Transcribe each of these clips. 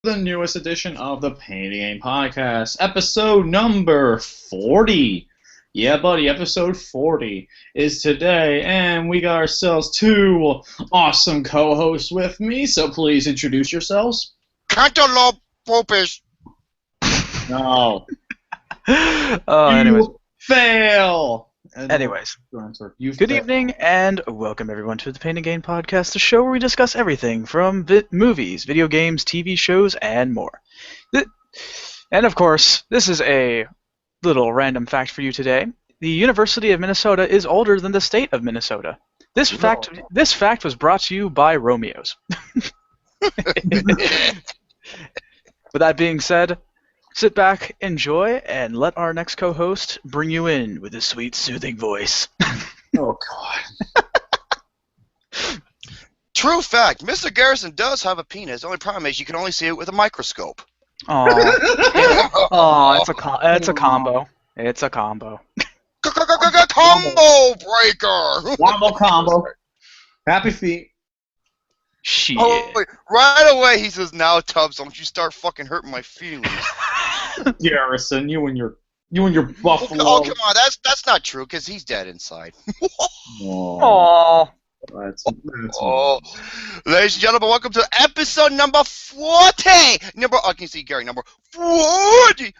The newest edition of the Painting Game Podcast, episode number 40. Yeah, buddy, episode 40 is today, and we got ourselves two awesome co-hosts with me, so please introduce yourselves. Cantaloupe Popish. No. Anyways. Fail! Anyways. You Good fail. evening, and welcome everyone to the Painting Game Podcast, the show where we discuss everything from movies, video games, TV shows, and more. And of course, this is a little random fact for you today. The University of Minnesota is older than the state of Minnesota. This fact was brought to you by Romeo's. With that being said, sit back, enjoy, and let our next co-host bring you in with his sweet, soothing voice. Oh, God. True fact, Mr. Garrison does have a penis. The only problem is you can only see it with a microscope. Oh, it's a combo. It's a combo. Combo breaker! Wombo combo. Happy feet. Shit. Oh, wait, right away he says, "Now Tubbs, don't you start fucking hurting my feelings." Garrison, you and your buffalo. Oh, come on, that's not true, because he's dead inside. Aww. That's Ladies and gentlemen, welcome to episode number 40! Can you see Gary? Number 40!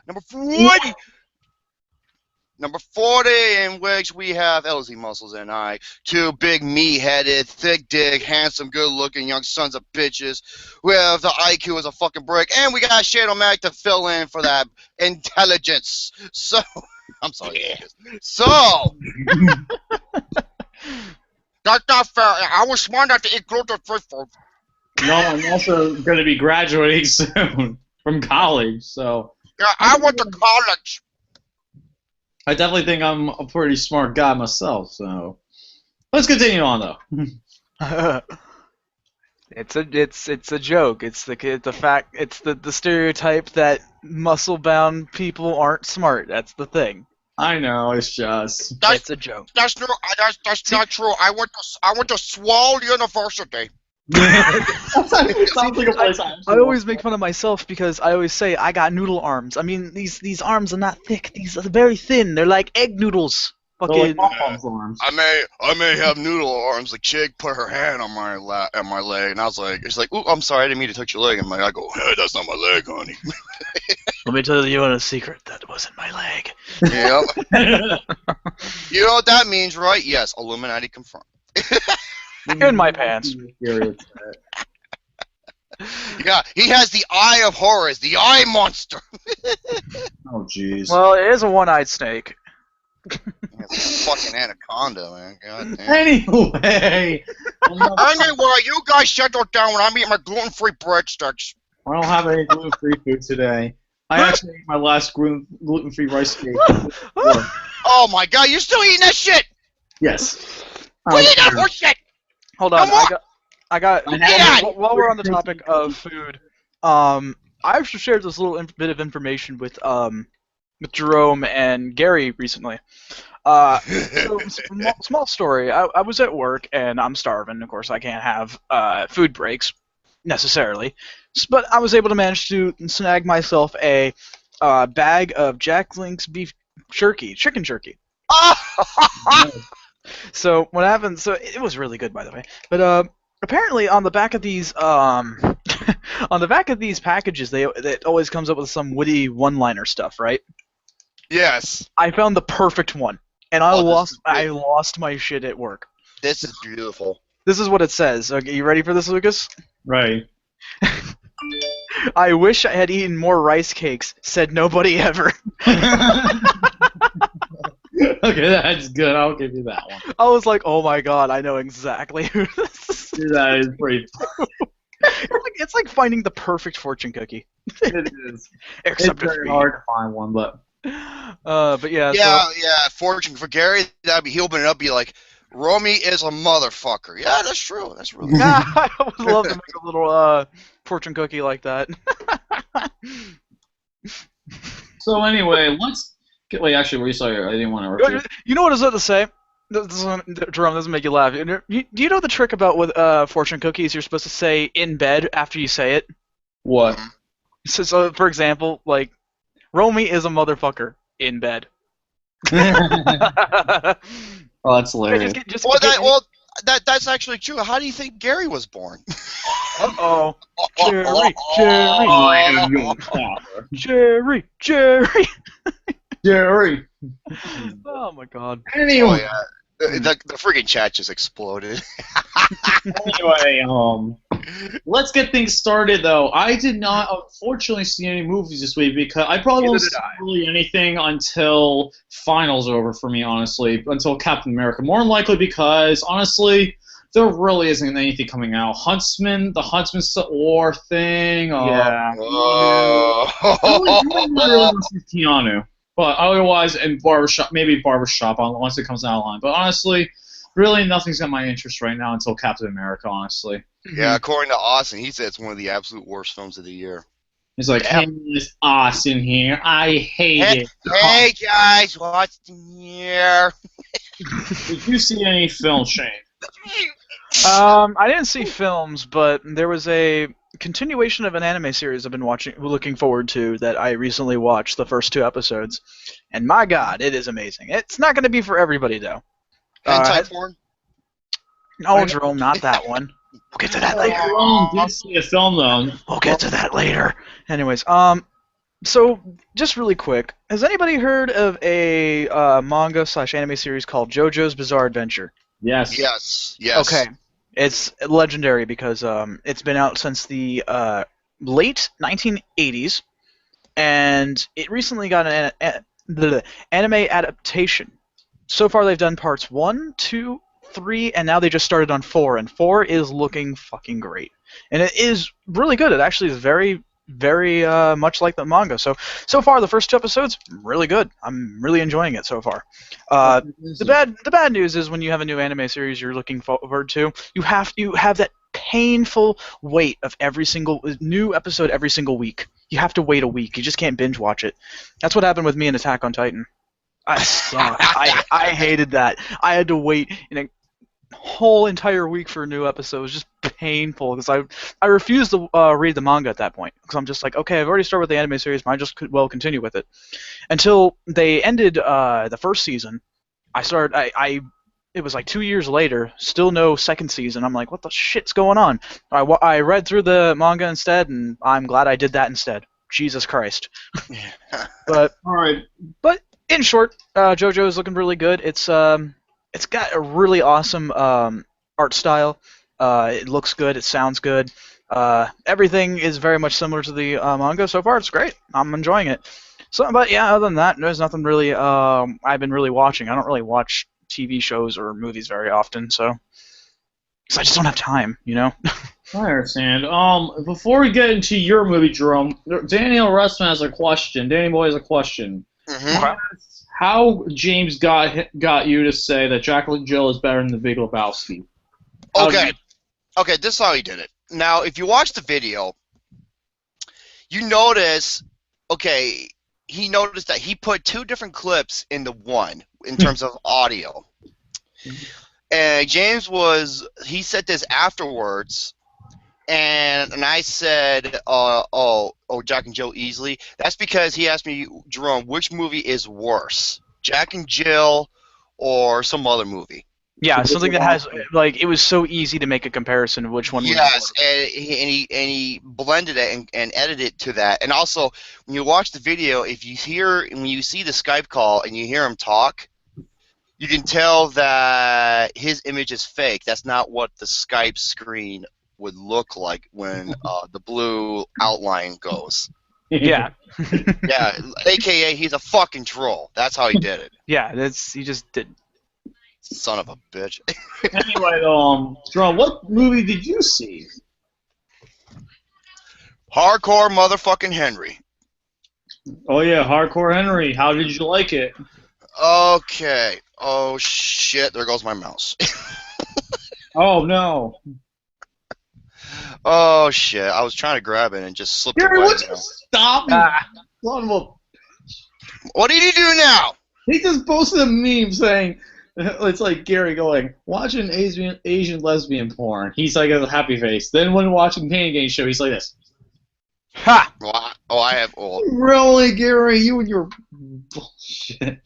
Number 40, in which we have LCMuscles and I, two big meat-headed, thick-dick, handsome, good-looking young sons of bitches with the IQ as a fucking brick, and we got Shane O'Mac to fill in for that intelligence. So, I'm sorry. So, that's not fair. I was smart enough to include the first one. No, I'm also going to be graduating soon from college, so... Yeah, I went to college. I definitely think I'm a pretty smart guy myself, so... Let's continue on, though. It's a joke. It's the fact. It's the stereotype that muscle-bound people aren't smart. That's the thing. I know, it's just... It's a joke. That's not true. I went to Swall University. Sounds like a place I always make fun of myself because I always say I got noodle arms. I mean, these arms are not thick. These are very thin. They're like egg noodles. Fucking. Arms. I may have noodle arms. Like Chick put her hand on my leg, and I was like, it's like, ooh, I'm sorry, I didn't mean to touch your leg. And I go, hey, that's not my leg, honey. Let me tell you a secret. That wasn't my leg. Yep. You know what that means, right? Yes, Illuminati confirmed. In my pants. Yeah, he has the eye of horrors, the eye monster. Oh, jeez. Well, it is a one-eyed snake. It's a fucking anaconda, man. God damn. Anyway, Anyway, you guys settle down when I'm eating my gluten-free breadsticks. I don't have any gluten-free food today. I actually ate my last gluten-free rice cake. Oh my god, you're still eating that shit? Yes. Quit eating that horse shit! Hold on, No more! I got. Yeah. While we're on the topic of food, I actually shared this little bit of information with Jerome and Gary recently. So, small story. I was at work and I'm starving. Of course, I can't have food breaks necessarily, but I was able to manage to snag myself a bag of Jack Link's beef jerky, chicken jerky. So what happened? So it was really good, by the way. But apparently, on the back of these on the back of these packages, it always comes up with some witty one-liner stuff, right? Yes. I found the perfect one, and I lost my shit at work. This is beautiful. This is what it says. Okay, you ready for this, Lucas? Right. I wish I had eaten more rice cakes, said nobody ever. Okay, that's good. I'll give you that one. I was like, oh my god, I know exactly who this is. That is pretty. It's like finding the perfect fortune cookie. It is. Except It's very hard to find one, but. But yeah. Yeah, So, yeah. Fortune for Gary, he'll open it up, be like, Romy is a motherfucker. Yeah, that's true. That's really true. yeah, I would love to make a little fortune cookie like that. So anyway, let's. Wait, actually, were you sorry? I didn't want to interrupt you. You know what I was about to say? This one, Jerome, this will make you laugh. Do you know the trick about with fortune cookies? You're supposed to say in bed after you say it. What? So, for example, like, Romy is a motherfucker in bed. Oh, that's hilarious. That's actually true. How do you think Gary was born? Uh-oh. Jerry. I am your father. Jerry. Jerry. Oh my god. Anyway, Oh yeah, the freaking chat just exploded. anyway, let's get things started though. I did not, unfortunately, see any movies this week because I probably Neither won't did see I. really anything until finals are over for me, honestly, until Captain America. More than likely because, honestly, there really isn't anything coming out. The Huntsman War thing. Yeah. Really wants to see Keanu. But otherwise, and Barbershop, maybe Barbershop, once it comes out online. But honestly, really nothing's got my interest right now until Captain America, honestly. Yeah, according to Austin, he said it's one of the absolute worst films of the year. It's like, hey, it's Austin here. I hate it. Hey guys, what's here? Did you see any film, Shane? I didn't see films, but there was a continuation of an anime series I've been looking forward to that I recently watched the first 2 episodes, and my god, it is amazing. It's not going to be for everybody though. Hentai porn? No, Jerome, not that one. We'll get to that later. I did see a film though. We'll get to that later. Anyways, so just really quick, has anybody heard of a manga/anime series called JoJo's Bizarre Adventure? Yes. Yes. Okay, it's legendary because it's been out since the late 1980s, and it recently got an anime adaptation. So far, they've done parts 1, 2, 3, and now they just started on 4, and 4 is looking fucking great, and it is really good. It actually is very, very much like the manga. So far, the first 2 episodes, really good. I'm really enjoying it so far. The bad news is when you have a new anime series you're looking forward to, you have that painful wait of every single new episode every single week. You have to wait a week. You just can't binge watch it. That's what happened with me in Attack on Titan. I sucked. I hated that. I had to wait in a whole entire week for a new episode. It was just painful because I refused to read the manga at that point because I'm just like, okay, I've already started with the anime series, but I just could well continue with it. Until they ended the first season, it was like 2 years later, still no second season. I'm like, what the shit's going on? I read through the manga instead, and I'm glad I did that instead. Jesus Christ. But all right. But in short, JoJo is looking really good. It's got a really awesome art style. It looks good. It sounds good. Everything is very much similar to the manga. So far, it's great. I'm enjoying it. So, but yeah, other than that, there's nothing really I've been really watching. I don't really watch TV shows or movies very often, so I just don't have time, you know? I understand. Before we get into your movie, Jerome, Daniel Russman has a question. Danny Boy has a question. Mm-hmm. How James got you to say that Jacqueline Jill is better than the Big Lebowski? Okay, this is how he did it. Now, if you watch the video, you notice, he noticed that he put 2 different clips into one in terms of audio. And James he said this afterwards, and I said, Jack and Jill easily. That's because he asked me, Jerome, which movie is worse, Jack and Jill or some other movie? Yeah, something that has, like, it was so easy to make a comparison of which one was worse. Yes, and he blended it and edited it to that. And also, when you watch the video, when you see the Skype call and you hear him talk, you can tell that his image is fake. That's not what the Skype screen would look like when the blue outline goes. Yeah. Yeah, AKA he's a fucking troll. That's how he did it. Yeah, he just did. Son of a bitch. Anyway, Jerome, what movie did you see? Hardcore motherfucking Henry. Oh yeah, Hardcore Henry. How did you like it? Okay. Oh shit, there goes my mouse. Oh no. Oh shit, I was trying to grab it and just slipped Gary, away. would you stop me? Son of a... What did he do now? He just posted a meme saying, it's like Gary going, watching Asian lesbian porn. He's like a happy face. Then when watching Pain Game Show, he's like this. Ha! Well, Oh, I have. Oh, Really, Gary? You and your bullshit.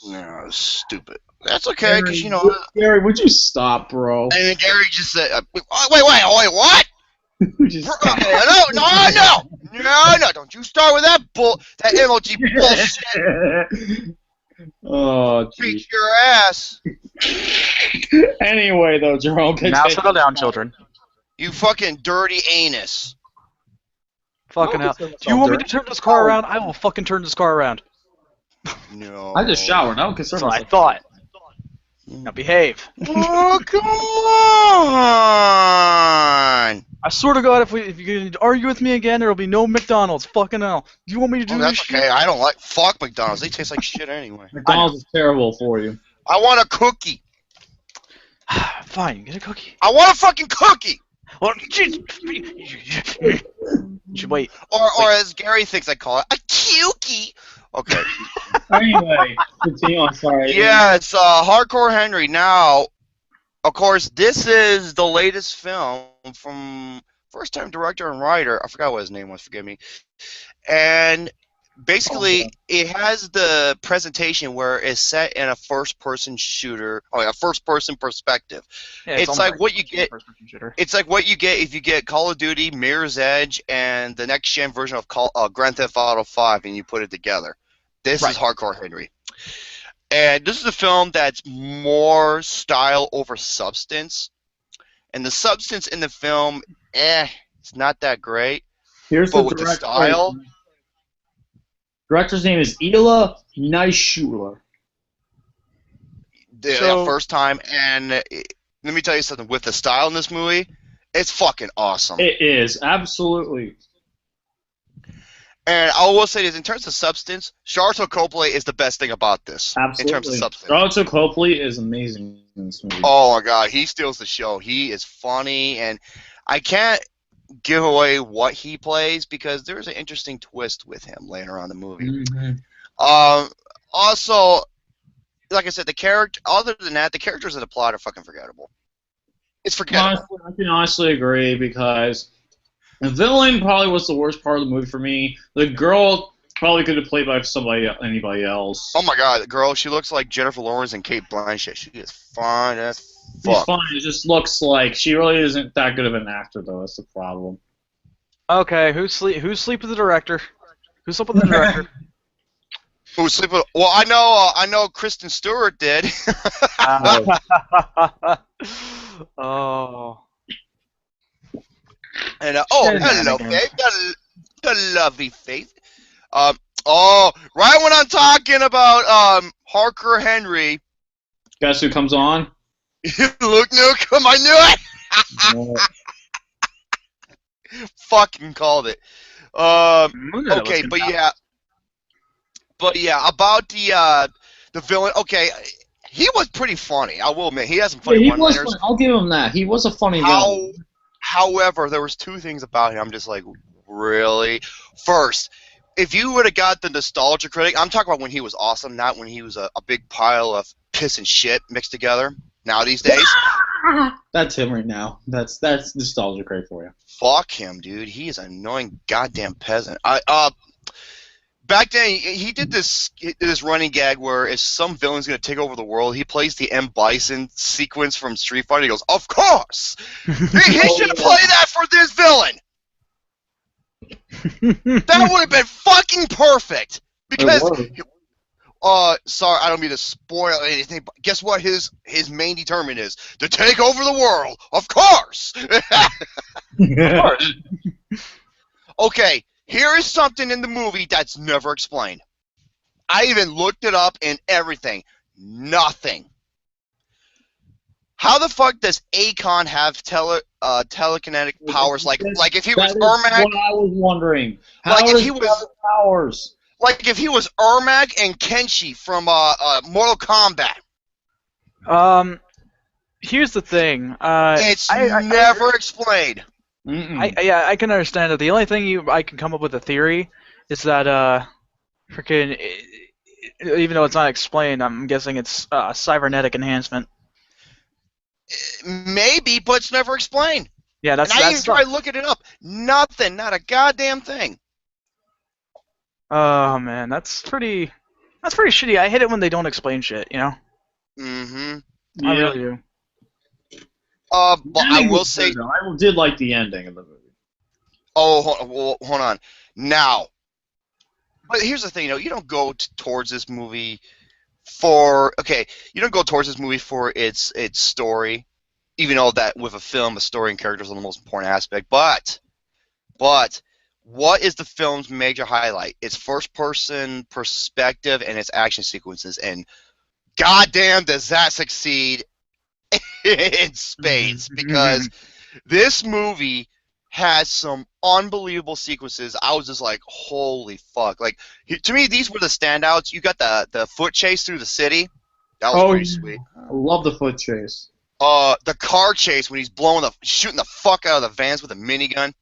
no, stupid. That's okay, because Gary, would you stop, bro? And then Gary just said, wait, what? Just Okay, no, don't you start with that MLG bullshit. Oh, Beat geez. your ass. Anyway, though, Jerome. Now settle down, children. You fucking dirty anus. Fucking hell. Do you want me to turn this car around? I will fucking turn this car around. No. I just showered. I don't concern That's what I myself. thought. Now behave. Oh, come on. I swear to God, if you argue with me again, there will be no McDonald's. Fucking hell. Do you want me to do this That's shit? okay. I don't like. Fuck McDonald's. They taste like shit anyway. McDonald's is terrible for you. I want a cookie. Fine, get a cookie. I want a fucking cookie. Well, jeez. Wait. Or as Gary thinks I call it, a cukey. Okay. Anyway, continue. I'm sorry. Yeah, it's Hardcore Henry. Now, of course, this is the latest film from first-time director and writer. I forgot what his name was. Forgive me. And basically, it has the presentation where it's set in a first-person shooter, a first-person perspective. Yeah, It's like what you get. Shooter. It's like what you get if you get Call of Duty, Mirror's Edge, and the next-gen version of Grand Theft Auto 5, and you put it together. This is Hardcore Henry. And this is a film that's more style over substance. And the substance in the film, it's not that great. Here's but the with the style... Director's name is Ela Neischuler. The first time, and let me tell you something. With the style in this movie, it's fucking awesome. It is, absolutely. And I will say this, in terms of substance, Sharlto Copley is the best thing about this. Absolutely. In terms of substance. Sharlto Copley is amazing in this movie. Oh my god, he steals the show. He is funny, and I can't give away what he plays because there's an interesting twist with him later on in the movie. Mm-hmm. Also, like I said, the character. Other than that, the characters in the plot are fucking forgettable. It's forgettable. Honestly, I can honestly agree because the villain probably was the worst part of the movie for me. The girl probably could have played by anybody else. Oh my god, the girl, she looks like Jennifer Lawrence and Kate Blanchett. She is fine as fuck. She's fine. It just looks like she really isn't that good of an actor, though. That's the problem. Okay, who's sleep with the director? Who slept with the director? Who sleep with? Well, I know Kristen Stewart did. Oh. And hello, Faith. The lovely Faith. Right when I'm talking about Hardcore Henry. Guess who comes on? Look, Nukem, I knew it. Fucking called it. Okay, but yeah, about the villain. Okay, he was pretty funny. I will admit, he has some funny one-liners. I'll give him that. He was a funny villain. However, there was two things about him. I'm just like, really? First, if you would have got the nostalgia critic, I'm talking about when he was awesome, not when he was a big pile of piss and shit mixed together. Now these days. That's him right now. That's nostalgia critic for you. Fuck him, dude. He is an annoying goddamn peasant. Back then, he did this running gag where if some villain's going to take over the world, he plays the M. Bison sequence from Street Fighter. He goes, of course! He should play that for this villain! That would have been fucking perfect! Because, sorry, I don't mean to spoil anything, but guess what his main determinant is? To take over the world! Of course! Of course. Okay. Here is something in the movie that's never explained. I even looked it up and everything. Nothing. How the fuck does Akon have telekinetic powers? Like if he was Ermac? That's what I was wondering. Like if he was powers? Like if he was Ermac and Kenshi from Mortal Kombat. Here's the thing. It's never explained. I can understand that. The only thing I can come up with a theory is that freaking, even though it's not explained, I'm guessing it's cybernetic enhancement. Maybe, but it's never explained. Yeah, I even tried looking it up. Nothing, not a goddamn thing. Oh man, that's pretty shitty. I hate it when they don't explain shit. You know, Mm-hmm. I Yeah. really do. But I Ending will was say, good, though. I did like the ending of the movie. hold on. Now, but here's the thing, you don't go towards this movie you don't go towards this movie for its story, even though that with a film, a story and characters are the most important aspect. But what is the film's major highlight? Its first-person perspective and its action sequences, and goddamn, does that succeed in spades? Because this movie has some unbelievable sequences. I was just like, holy fuck! Like, to me, these were the standouts. You got the foot chase through the city. That was pretty sweet. I love the foot chase. The car chase when he's shooting the fuck out of the vans with a minigun.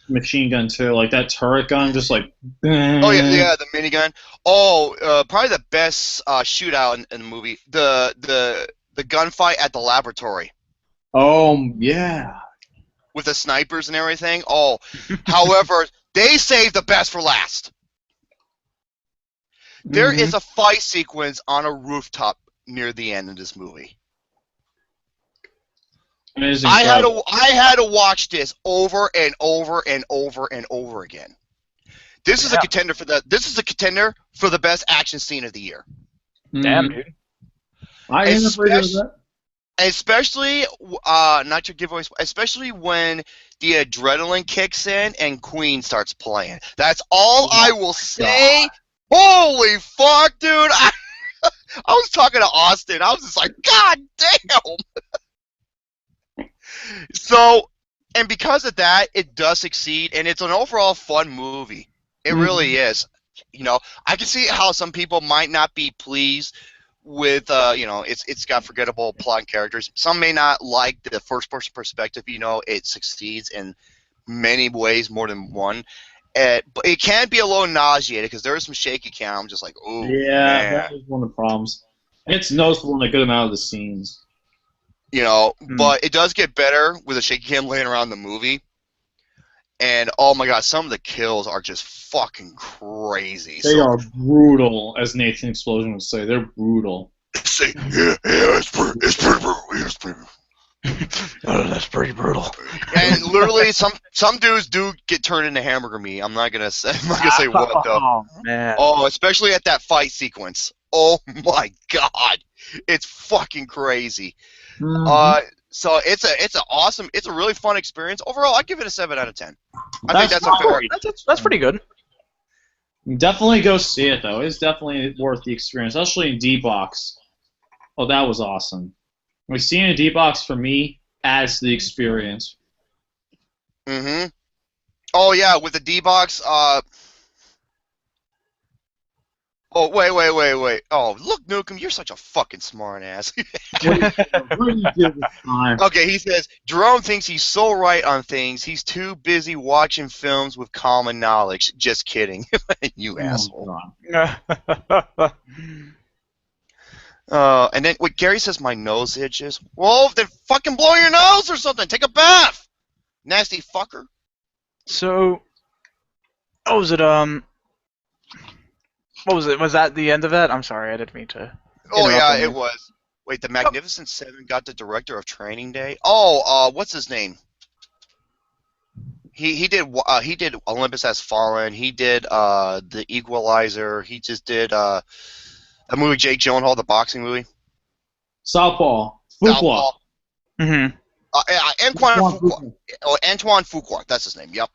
Machine gun too, like that turret gun, just like. Oh yeah, the minigun. Oh, probably the best shootout in the movie. The gunfight at the laboratory Oh yeah. with the snipers and everything. Oh, however, they saved the best for last. There is a fight sequence on a rooftop near the end of this movie. I had to watch this over and over and over and over again. This is a contender for the best action scene of the year. Damn, dude. Especially, not to give away, especially when the adrenaline kicks in and Queen starts playing. That's all I will say. Holy fuck, dude! I was talking to Austin. I was just like, God damn! So, and because of that, it does succeed, and it's an overall fun movie. It really is. I can see how some people might not be pleased with, it's got forgettable plot and characters. Some may not like the first-person perspective. It succeeds in many ways, more than one. But it can be a little nauseating because there is some shaky cam. I'm just like, oh, yeah, that is one of the problems. It's noticeable in a good amount of the scenes. But it does get better with a shaky cam laying around the movie. And, oh my god, some of the kills are just fucking crazy. They are brutal, as Nathan Explosion would say. They're brutal. It's pretty brutal. Oh, that's pretty brutal. And literally, some dudes do get turned into hamburger meat. I'm not gonna say what, though. Oh, man. Oh, especially at that fight sequence. Oh my god. It's fucking crazy. So it's a really fun experience. Overall, I'd give it a 7 out of 10. I think that's a fair. That's pretty good. Definitely go see it though. It's definitely worth the experience, especially in D-Box. Oh, that was awesome. Like seeing a D-Box for me adds to the experience. Oh yeah, with the D-Box. Oh, wait. Oh, look, Nukem, you're such a fucking smart ass. Okay, he says, Jerome thinks he's so right on things, he's too busy watching films with common knowledge. Just kidding. You asshole. And then, Gary says my nose itches. Well, then fucking blow your nose or something. Take a bath. Nasty fucker. So, was it, what was it? Was that the end of it? I'm sorry, I didn't mean to. Oh yeah, it was. Wait, the Magnificent Seven got the director of Training Day. Oh, what's his name? He did Olympus Has Fallen. He did The Equalizer. He just did a movie Jake Gyllenhaal, the boxing movie. Southpaw. Fuqua. Antoine Fuqua. That's his name. Yep.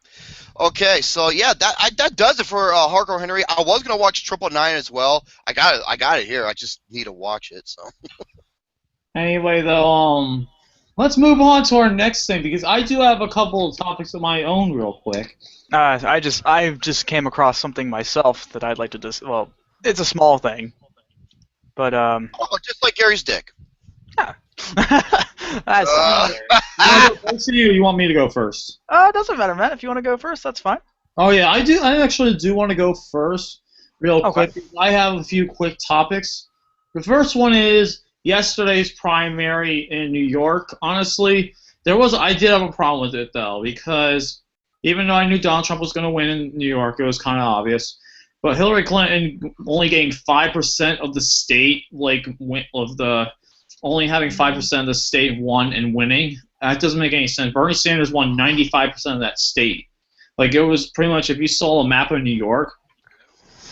Okay, so yeah, that does it for Hardcore Henry. I was gonna watch 999 as well. I got it here. I just need to watch it. So. Anyway, though, let's move on to our next thing because I do have a couple of topics of my own, real quick. I just came across something myself that I'd like to well, it's a small thing, but just like Gary's dick. Yeah. That's You want me to go first? It doesn't matter, man. If you want to go first, that's fine. Oh yeah, I do. I actually do want to go first, real quick. I have a few quick topics. The first one is yesterday's primary in New York. Honestly, I did have a problem with it though, because even though I knew Donald Trump was going to win in New York, it was kind of obvious. But Hillary Clinton only getting 5% of the state, only having 5% of the state won and winning. That doesn't make any sense. Bernie Sanders won 95% of that state. Like, it was pretty much, if you saw a map of New York,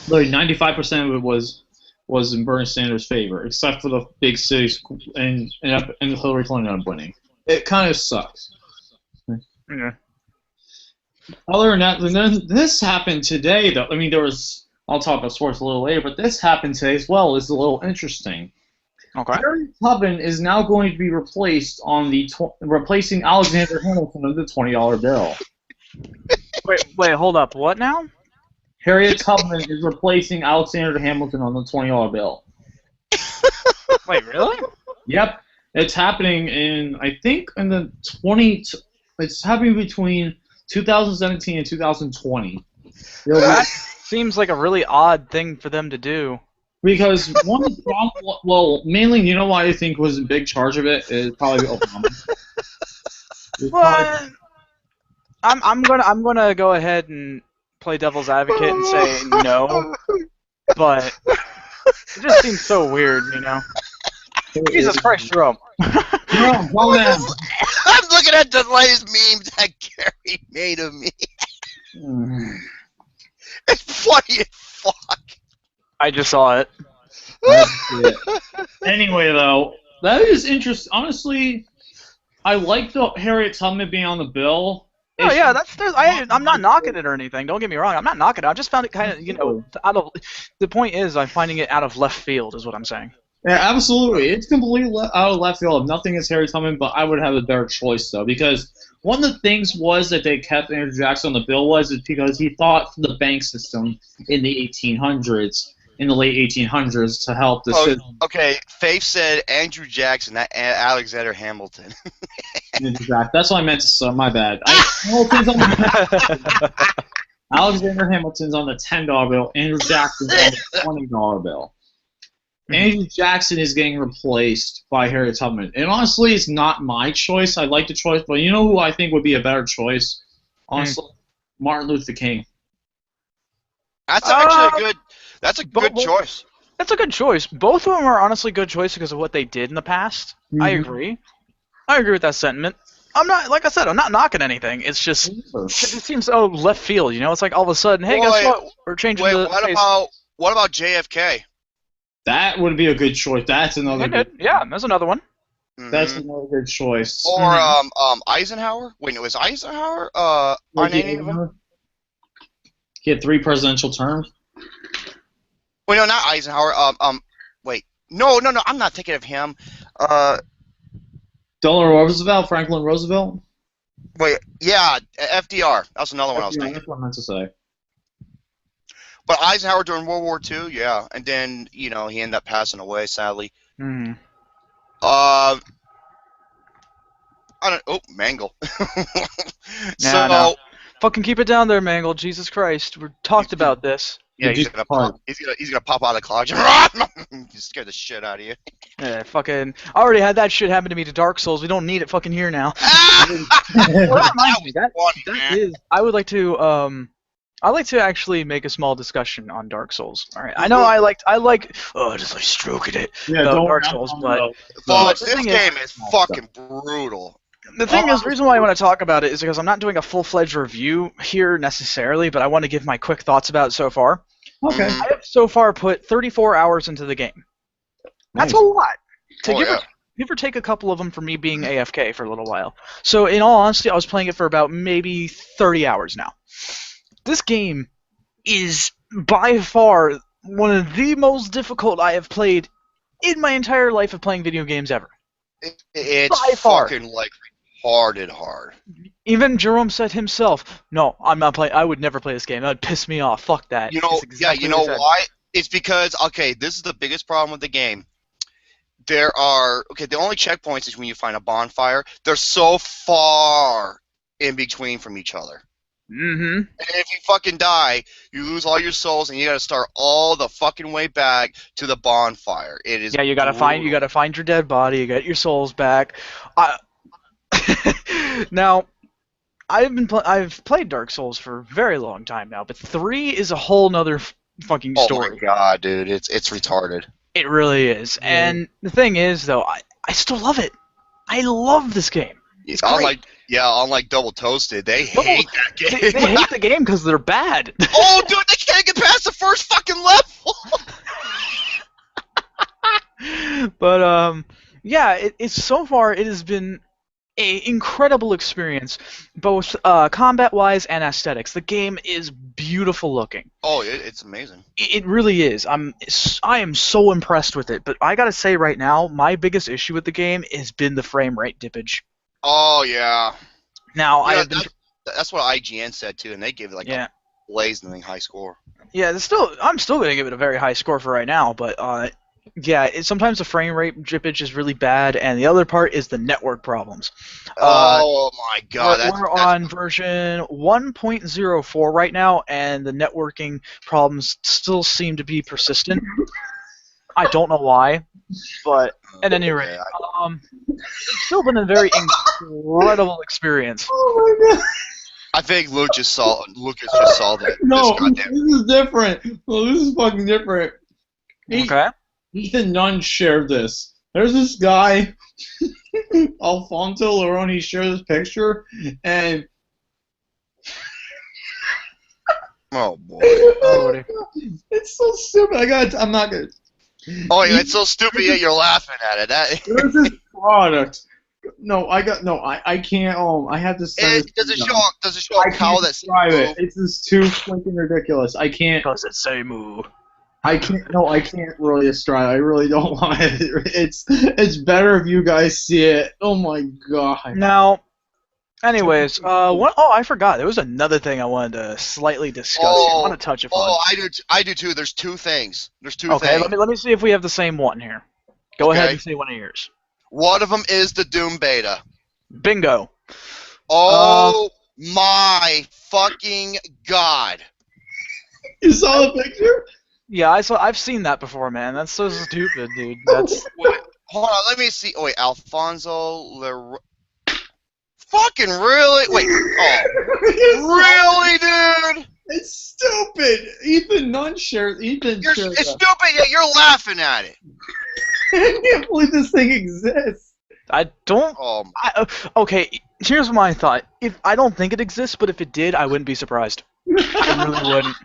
like 95% of it was in Bernie Sanders' favor, except for the big cities, and Hillary Clinton ended up winning. It kind of sucks. Yeah. Other than that, then this happened today, though. I mean, I'll talk about sports a little later, but this happened today as well. It's a little interesting. Okay. Harriet Tubman is now going to be replaced replacing Alexander Hamilton on the $20 bill. Wait, hold up. What now? Harriet Tubman is replacing Alexander Hamilton on the $20 bill. Wait, really? Yep. It's happening it's happening between 2017 and 2020. That seems like a really odd thing for them to do. Because mainly, you know why I think was in big charge of it is probably Obama. Well, I'm gonna go ahead and play devil's advocate and say no, but it just seems so weird, you know. Jesus Christ, Jerome. Jerome, go down. I'm looking at the latest memes that Gary made of me. It's funny as fuck. I just saw it. Anyway, though, that is interesting. Honestly, I like the Harriet Tubman being on the bill. Oh yeah, I'm not knocking it or anything. Don't get me wrong. I'm not knocking it. I just found it kind of, out of. The point is, I'm finding it out of left field, is what I'm saying. Yeah, absolutely. It's completely out of left field. Nothing is Harriet Tubman, but I would have a better choice though, because one of the things was that they kept Andrew Jackson on the bill was because he thought for the bank system in the late 1800s, to help the citizens. Okay, Faith said Andrew Jackson, not Alexander Hamilton. Exactly. That's what I meant to say. My bad. Alexander Hamilton's on the $10 bill. Andrew Jackson's on the $20 bill. Andrew Jackson is getting replaced by Harriet Tubman. And honestly, it's not my choice. I like the choice, but you know who I think would be a better choice? Honestly, Martin Luther King. That's actually a good choice. That's a good choice. Both of them are honestly good choices because of what they did in the past. Mm-hmm. I agree with that sentiment. I'm not, like I said, I'm not knocking anything. It's just, it seems so left field, you know? It's like all of a sudden, hey, guess what? We're changing the face. What about JFK? That would be a good choice. That's another good. Yeah, that's another one. That's another good choice. Or Eisenhower? Wait, no, was Eisenhower on any of them? He had 3 presidential terms. Wait, no, not Eisenhower. Wait, no, I'm not thinking of him. Delaware Roosevelt, Franklin Roosevelt. Wait, yeah, FDR. That's another one I was thinking. That's what I meant to say. But Eisenhower during World War II, yeah, and then he ended up passing away, sadly. Mm-hmm. Mangle. No. Fucking keep it down there, Mangle. Jesus Christ, we talked about this. Yeah, he's gonna pop out of the closet. He scared the shit out of you. Yeah, fucking. I already had that shit happen to me to Dark Souls. We don't need it fucking here now. I would like to I'd like to actually make a small discussion on Dark Souls. All right, I know I like just like stroking it. Yeah, Dark Souls, but this game is fucking brutal. The thing is, the reason why I want to talk about it is because I'm not doing a full-fledged review here necessarily, but I want to give my quick thoughts about it so far. Okay. I have so far put 34 hours into the game. That's a lot. Give or take a couple of them for me being AFK for a little while. So in all honesty, I was playing it for about maybe 30 hours now. This game is by far one of the most difficult I have played in my entire life of playing video games ever. It's by far. Fucking like retarded hard. Even Jerome said himself, "No, I'm not playing. I would never play this game. That would piss me off. Fuck that." You know why? It's because this is the biggest problem with the game. The only checkpoints is when you find a bonfire. They're so far in between from each other. Mm-hmm. And if you fucking die, you lose all your souls, and you gotta start all the fucking way back to the bonfire. It is. Yeah, you gotta find your dead body. You get your souls back. Now, I've played Dark Souls for a very long time now, but 3 is a whole nother fucking Oh story. my god, dude, it's retarded. It really is. Yeah. And the thing is, though, I still love it. I love this game. It's great. Unlike Double Toasted, they No, hate that game. They hate the game because they're bad. Oh, dude, they can't get past the first fucking level. But yeah, it's so far it has been a incredible experience, both combat-wise and aesthetics. The game is beautiful looking. Oh, it's amazing. It really is. I am so impressed with it. But I gotta say right now, my biggest issue with the game has been the frame rate dippage. Oh yeah. Now Yeah, that's what IGN said too, and they gave it like a blazing high score. Yeah, I'm still gonna give it a very high score for right now, but yeah, sometimes the frame rate drippage is really bad, and the other part is the network problems. Oh my god, we're on version 1.04 right now, and the networking problems still seem to be persistent. I don't know why, but at any rate, it's still been a very incredible experience. Oh my god. I think Lucas just saw that. No, this is different. Well, this is fucking different. Okay. Ethan Nunn shared this. There's this guy, Alfonso Larone, he shared this picture, and oh boy. Oh, it's so stupid. I'm not gonna. Oh, yeah, it's so stupid yet you're laughing at it. There's this product. No, I can't. I have to send Does it show a cow that's it? It's just too fucking ridiculous. I can't. Does it say moo? I can't. No, I can't really describe. I really don't want it. It's better if you guys see it. Oh my god. Now, anyways, I forgot. There was another thing I wanted to slightly discuss. I want to touch upon. Oh, I do too. There's two things. Okay, let me see if we have the same one here. Go ahead and say one of yours. One of them is the Doom beta. Bingo. Oh my fucking god. You saw the picture? Yeah, I've seen that before, man. That's so stupid, dude. That's. Wait, hold on, let me see. Oh, wait, fucking really? Wait. Oh. Really, dude? It's stupid. Ethan Nunn shared. It's stupid, yet you're laughing at it. I can't believe this thing exists. I don't. Okay, here's my thought. If I don't think it exists, but if it did, I wouldn't be surprised. I really wouldn't.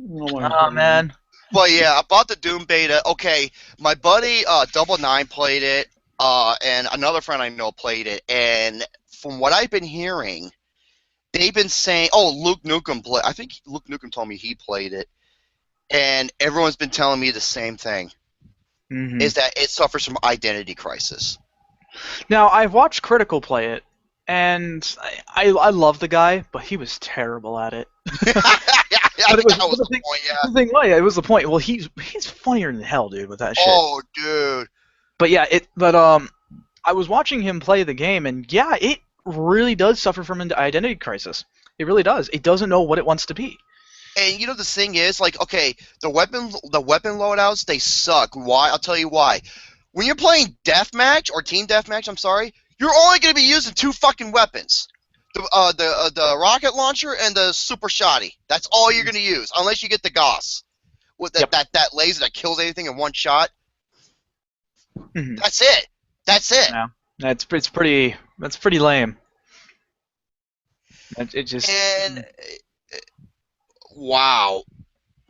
Oh man. Well, yeah, about the Doom beta. Okay, my buddy Double Nine played it, and another friend I know played it, and from what I've been hearing, they've been saying, Luke Nukem played. I think Luke Nukem told me he played it, and everyone's been telling me the same thing. Mm-hmm. Is that it suffers from identity crisis. Now I've watched Critical play it, and I love the guy, but he was terrible at it. That was the point, yeah. The thing, it was the point. Well, he's funnier than hell, dude, with that shit. Oh, dude. But yeah, I was watching him play the game, and yeah, it really does suffer from an identity crisis. It really does. It doesn't know what it wants to be. And you know the thing is, like, okay, the weapon loadouts, they suck. Why? I'll tell you why. When you're playing deathmatch or team deathmatch, I'm sorry, you're only going to be using two fucking weapons. The rocket launcher and the super shotty. That's all you're gonna use, unless you get the Gauss with that laser that kills anything in one shot. Mm-hmm. That's it. That's it. Yeah, that's pretty lame. It just wow.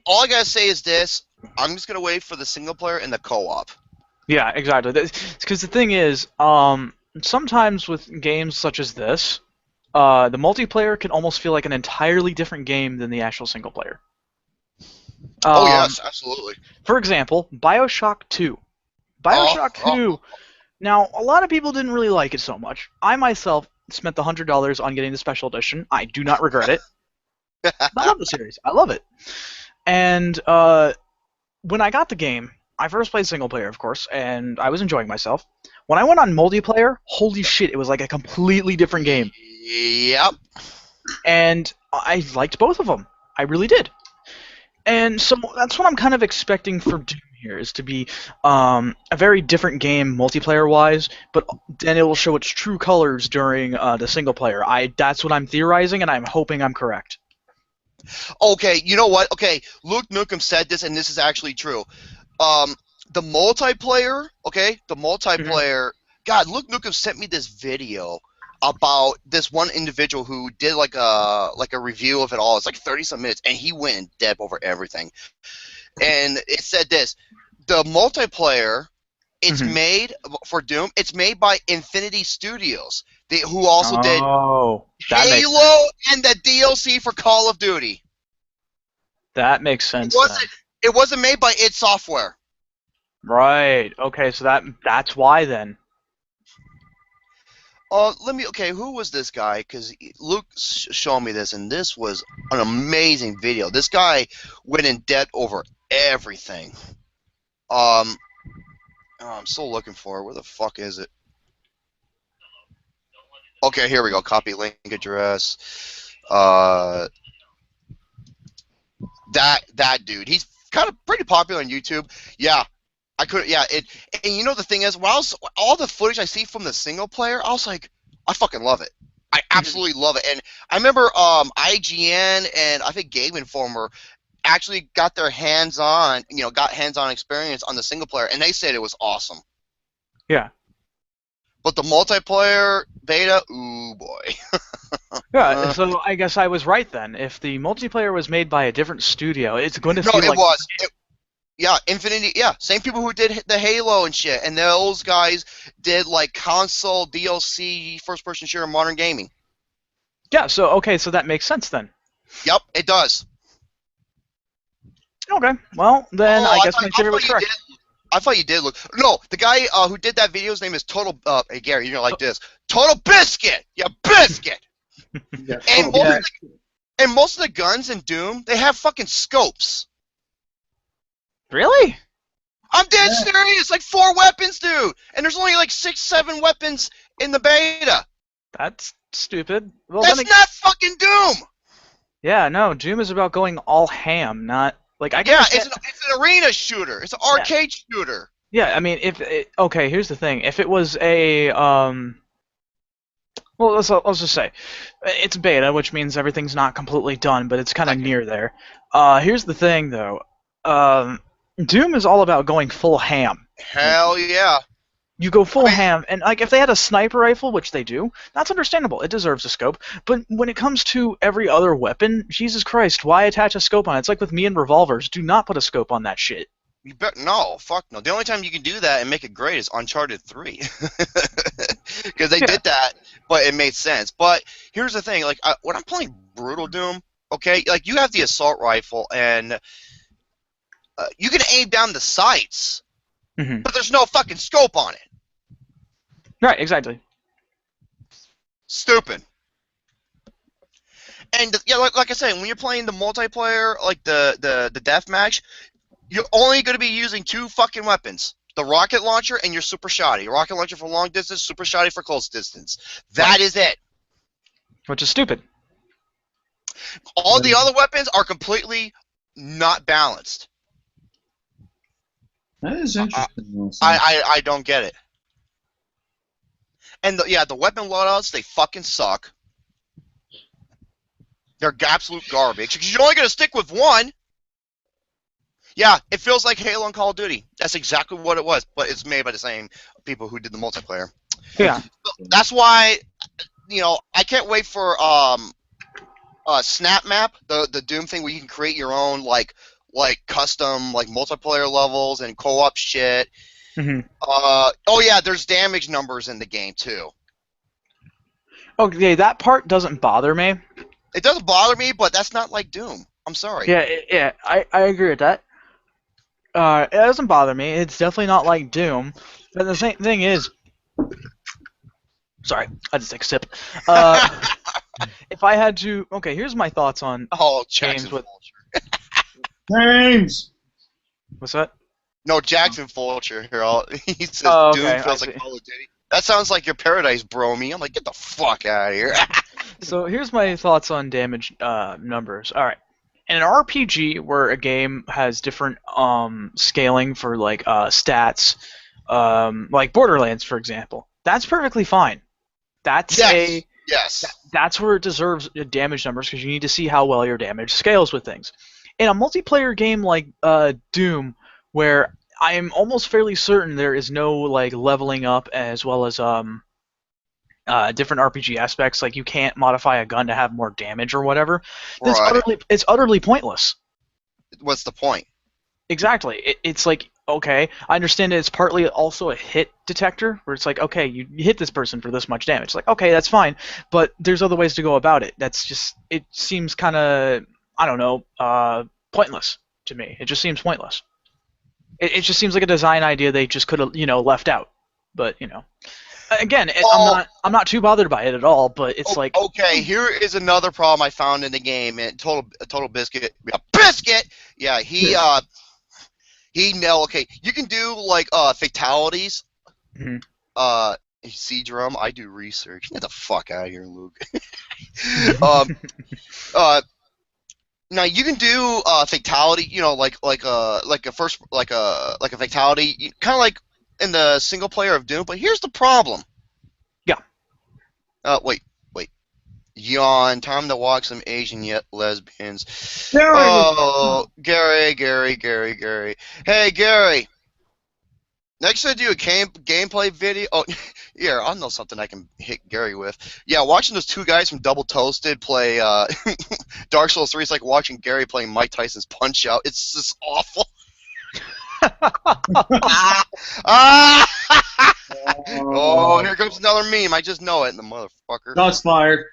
All I gotta say is this: I'm just gonna wait for the single player and the co-op. Yeah, exactly. Because the thing is, sometimes with games such as this. The multiplayer can almost feel like an entirely different game than the actual single player. Yes, absolutely. For example, BioShock 2. BioShock 2. Now, a lot of people didn't really like it so much. I myself spent the $100 on getting the special edition. I do not regret it. I love the series. I love it. And when I got the game, I first played single player, of course, and I was enjoying myself. When I went on multiplayer, holy shit, it was like a completely different game. Yep. And I liked both of them. I really did. And so that's what I'm kind of expecting for Doom here, is to be a very different game multiplayer-wise, but then it will show its true colors during the single player. That's what I'm theorizing, and I'm hoping I'm correct. Okay, you know what? Okay, Luke Nukem said this, and this is actually true. The multiplayer, okay, the multiplayer. God, Luke Nukem sent me this video about this one individual who did like a review of it all. It's like 30-some minutes, and he went in depth over everything. And it said this: the multiplayer, it's made for Doom. It's made by Infinity Studios, who also did Halo and the DLC for Call of Duty. That makes sense. It wasn't made by id Software. Right. Okay, so that's why then. Okay, who was this guy? Because Luke showed me this, and this was an amazing video. This guy went in depth over everything. I'm still looking for it. Where the fuck is it? Okay, here we go. Copy link address. That dude. He's kind of pretty popular on YouTube. Yeah. And you know the thing is, all the footage I see from the single player, I was like, I fucking love it. I absolutely love it. And I remember IGN and I think Game Informer actually got hands-on experience on the single player, and they said it was awesome. Yeah. But the multiplayer beta, ooh boy. Yeah, so I guess I was right then. If the multiplayer was made by a different studio, it's going to feel like... No, it was. Yeah, Infinity. Yeah, same people who did the Halo and shit, and those guys did like console DLC, first-person shooter, modern gaming. Yeah. So okay, so that makes sense then. Yep, it does. Okay. Well, then I guess my theory was correct. I thought you did look. No, the guy who did that video, his name is Total. Hey Gary, you're gonna like this. Total Biscuit. Yeah, Biscuit. And most of the guns in Doom, they have fucking scopes. Really? I'm dead serious. Like 4 weapons, dude. And there's only like 6, 7 weapons in the beta. That's stupid. Well, that's not fucking Doom. Yeah, no. Doom is about going all ham, not like I guess. Yeah, it's an arena shooter. It's an arcade shooter. Yeah, I mean, okay, here's the thing. If it was a well, let's just say it's beta, which means everything's not completely done, but it's kind of near there. Here's the thing, though. Doom is all about going full ham. Hell yeah. You go full ham, and like if they had a sniper rifle, which they do, that's understandable. It deserves a scope. But when it comes to every other weapon, Jesus Christ, why attach a scope on it? It's like with me and revolvers. Do not put a scope on that shit. You bet no, fuck no. The only time you can do that and make it great is Uncharted 3, because they did that, but it made sense. But here's the thing: like when I'm playing Brutal Doom, okay, like you have the assault rifle and you can aim down the sights, but there's no fucking scope on it. Right, exactly. Stupid. And yeah, like I said, when you're playing the multiplayer, like the deathmatch, you're only going to be using 2 fucking weapons: the rocket launcher and your super shotty. Rocket launcher for long distance, super shotty for close distance. That is it. Which is stupid. All the other weapons are completely not balanced. That is interesting. I don't get it. And the weapon loadouts, they fucking suck. They're absolute garbage. Because you're only going to stick with one. Yeah, it feels like Halo and Call of Duty. That's exactly what it was, but it's made by the same people who did the multiplayer. Yeah. That's why, I can't wait for Snap Map, the Doom thing where you can create your own like custom like multiplayer levels and co-op shit. Oh yeah, there's damage numbers in the game too. Okay, that part doesn't bother me. It doesn't bother me, but that's not like Doom. I'm sorry. Yeah, I agree with that. It doesn't bother me. It's definitely not like Doom. But the same thing is, sorry, I just take a sip. If I had to, okay, here's my thoughts on Jackson games with James. What's that? No, Jackson Fulcher here. He says Doom feels like Call of Duty. That sounds like your Paradise Bromy. I'm like, get the fuck out of here. So here's my thoughts on damage numbers. All right. In an RPG where a game has different scaling for like stats, like Borderlands, for example, that's perfectly fine. That's Yes. That's where it deserves damage numbers, because you need to see how well your damage scales with things. In a multiplayer game like Doom, where I am almost fairly certain there is no like leveling up as well as different RPG aspects, like you can't modify a gun to have more damage or whatever. That's Right. it's utterly pointless. What's the point? Exactly. It's like, okay, I understand it's partly also a hit detector, where it's like, okay, you hit this person for this much damage. Like, okay, that's fine, but there's other ways to go about it. That's just, it seems kind of, I don't know, pointless to me. It just seems pointless. It just seems like a design idea they just could have, left out. But, again, I'm not too bothered by it at all, but it's like... Okay, here is another problem I found in the game, and Total Biscuit... Biscuit! Yeah, okay, you can do, like, fatalities. Mm-hmm. See, Drum, I do research. Get the fuck out of here, Luke. Now you can do fatality, like a fatality, kind of like in the single player of Doom. But here's the problem. Yeah. Wait. Yawn. Time to walk some Asian yet lesbians. Gary! Oh, Gary. Hey, Gary. Next time I do a gameplay video. Oh, here, I know something I can hit Gary with. Yeah, watching those two guys from Double Toasted play Dark Souls 3 is like watching Gary playing Mike Tyson's Punch Out. It's just awful. Oh, here comes another meme. I just know it, the motherfucker. Shots fired.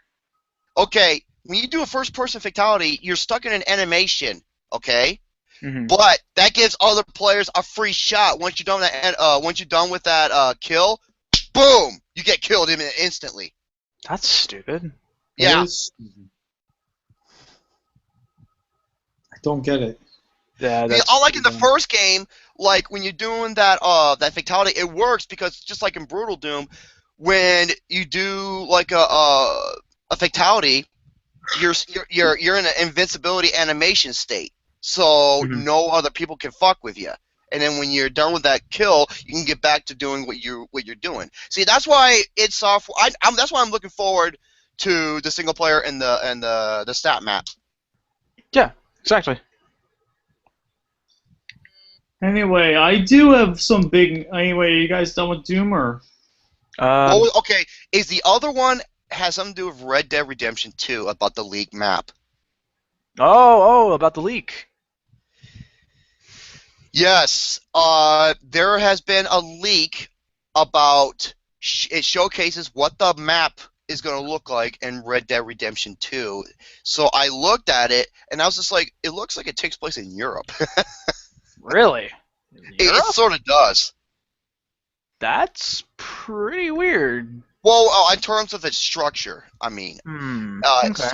Okay, when you do a first-person fatality, you're stuck in an animation, okay? Mm-hmm. But that gives other players a free shot. Once you're done with that kill, boom, you get killed instantly. That's stupid. Yeah. I don't get it. Yeah, that's Unlike in the first game, like when you're doing that fatality, it works because just like in Brutal Doom, when you do like a fatality, you're in an invincibility animation state. So no other people can fuck with you, and then when you're done with that kill, you can get back to doing what you're doing. See, that's why it's software. That's why I'm looking forward to the single player and the stat map. Yeah, exactly. Anyway, I do have some big... Anyway, are you guys done with Doom, or...? Okay, is the other one has something to do with Red Dead Redemption 2 about the leak map? Oh, about the leak. Yes, there has been a leak about it showcases what the map is going to look like in Red Dead Redemption 2. So I looked at it, and I was just like, it looks like it takes place in Europe. Really? It sort of does. That's pretty weird. Well, in terms of its structure, I mean. Okay.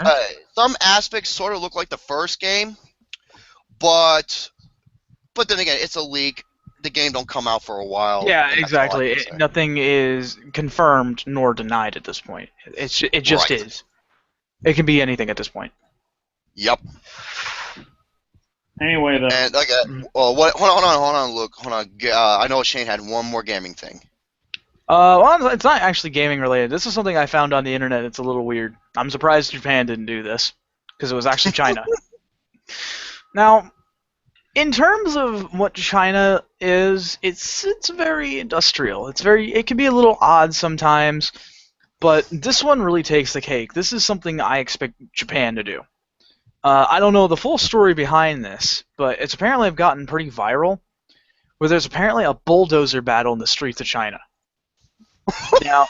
Some aspects sort of look like the first game, but then again, it's a leak. The game don't come out for a while. Yeah, exactly. Nothing is confirmed nor denied at this point. It just is. It can be anything at this point. Yep. Anyway, though. And hold on, Luke. Hold on. I know Shane had one more gaming thing. Well, it's not actually gaming related. This is something I found on the internet. It's a little weird. I'm surprised Japan didn't do this, because it was actually China. Now, in terms of what China is, it's very industrial. It can be a little odd sometimes, but this one really takes the cake. This is something I expect Japan to do. I don't know the full story behind this, but it's apparently gotten pretty viral, where there's apparently a bulldozer battle in the streets of China. Now,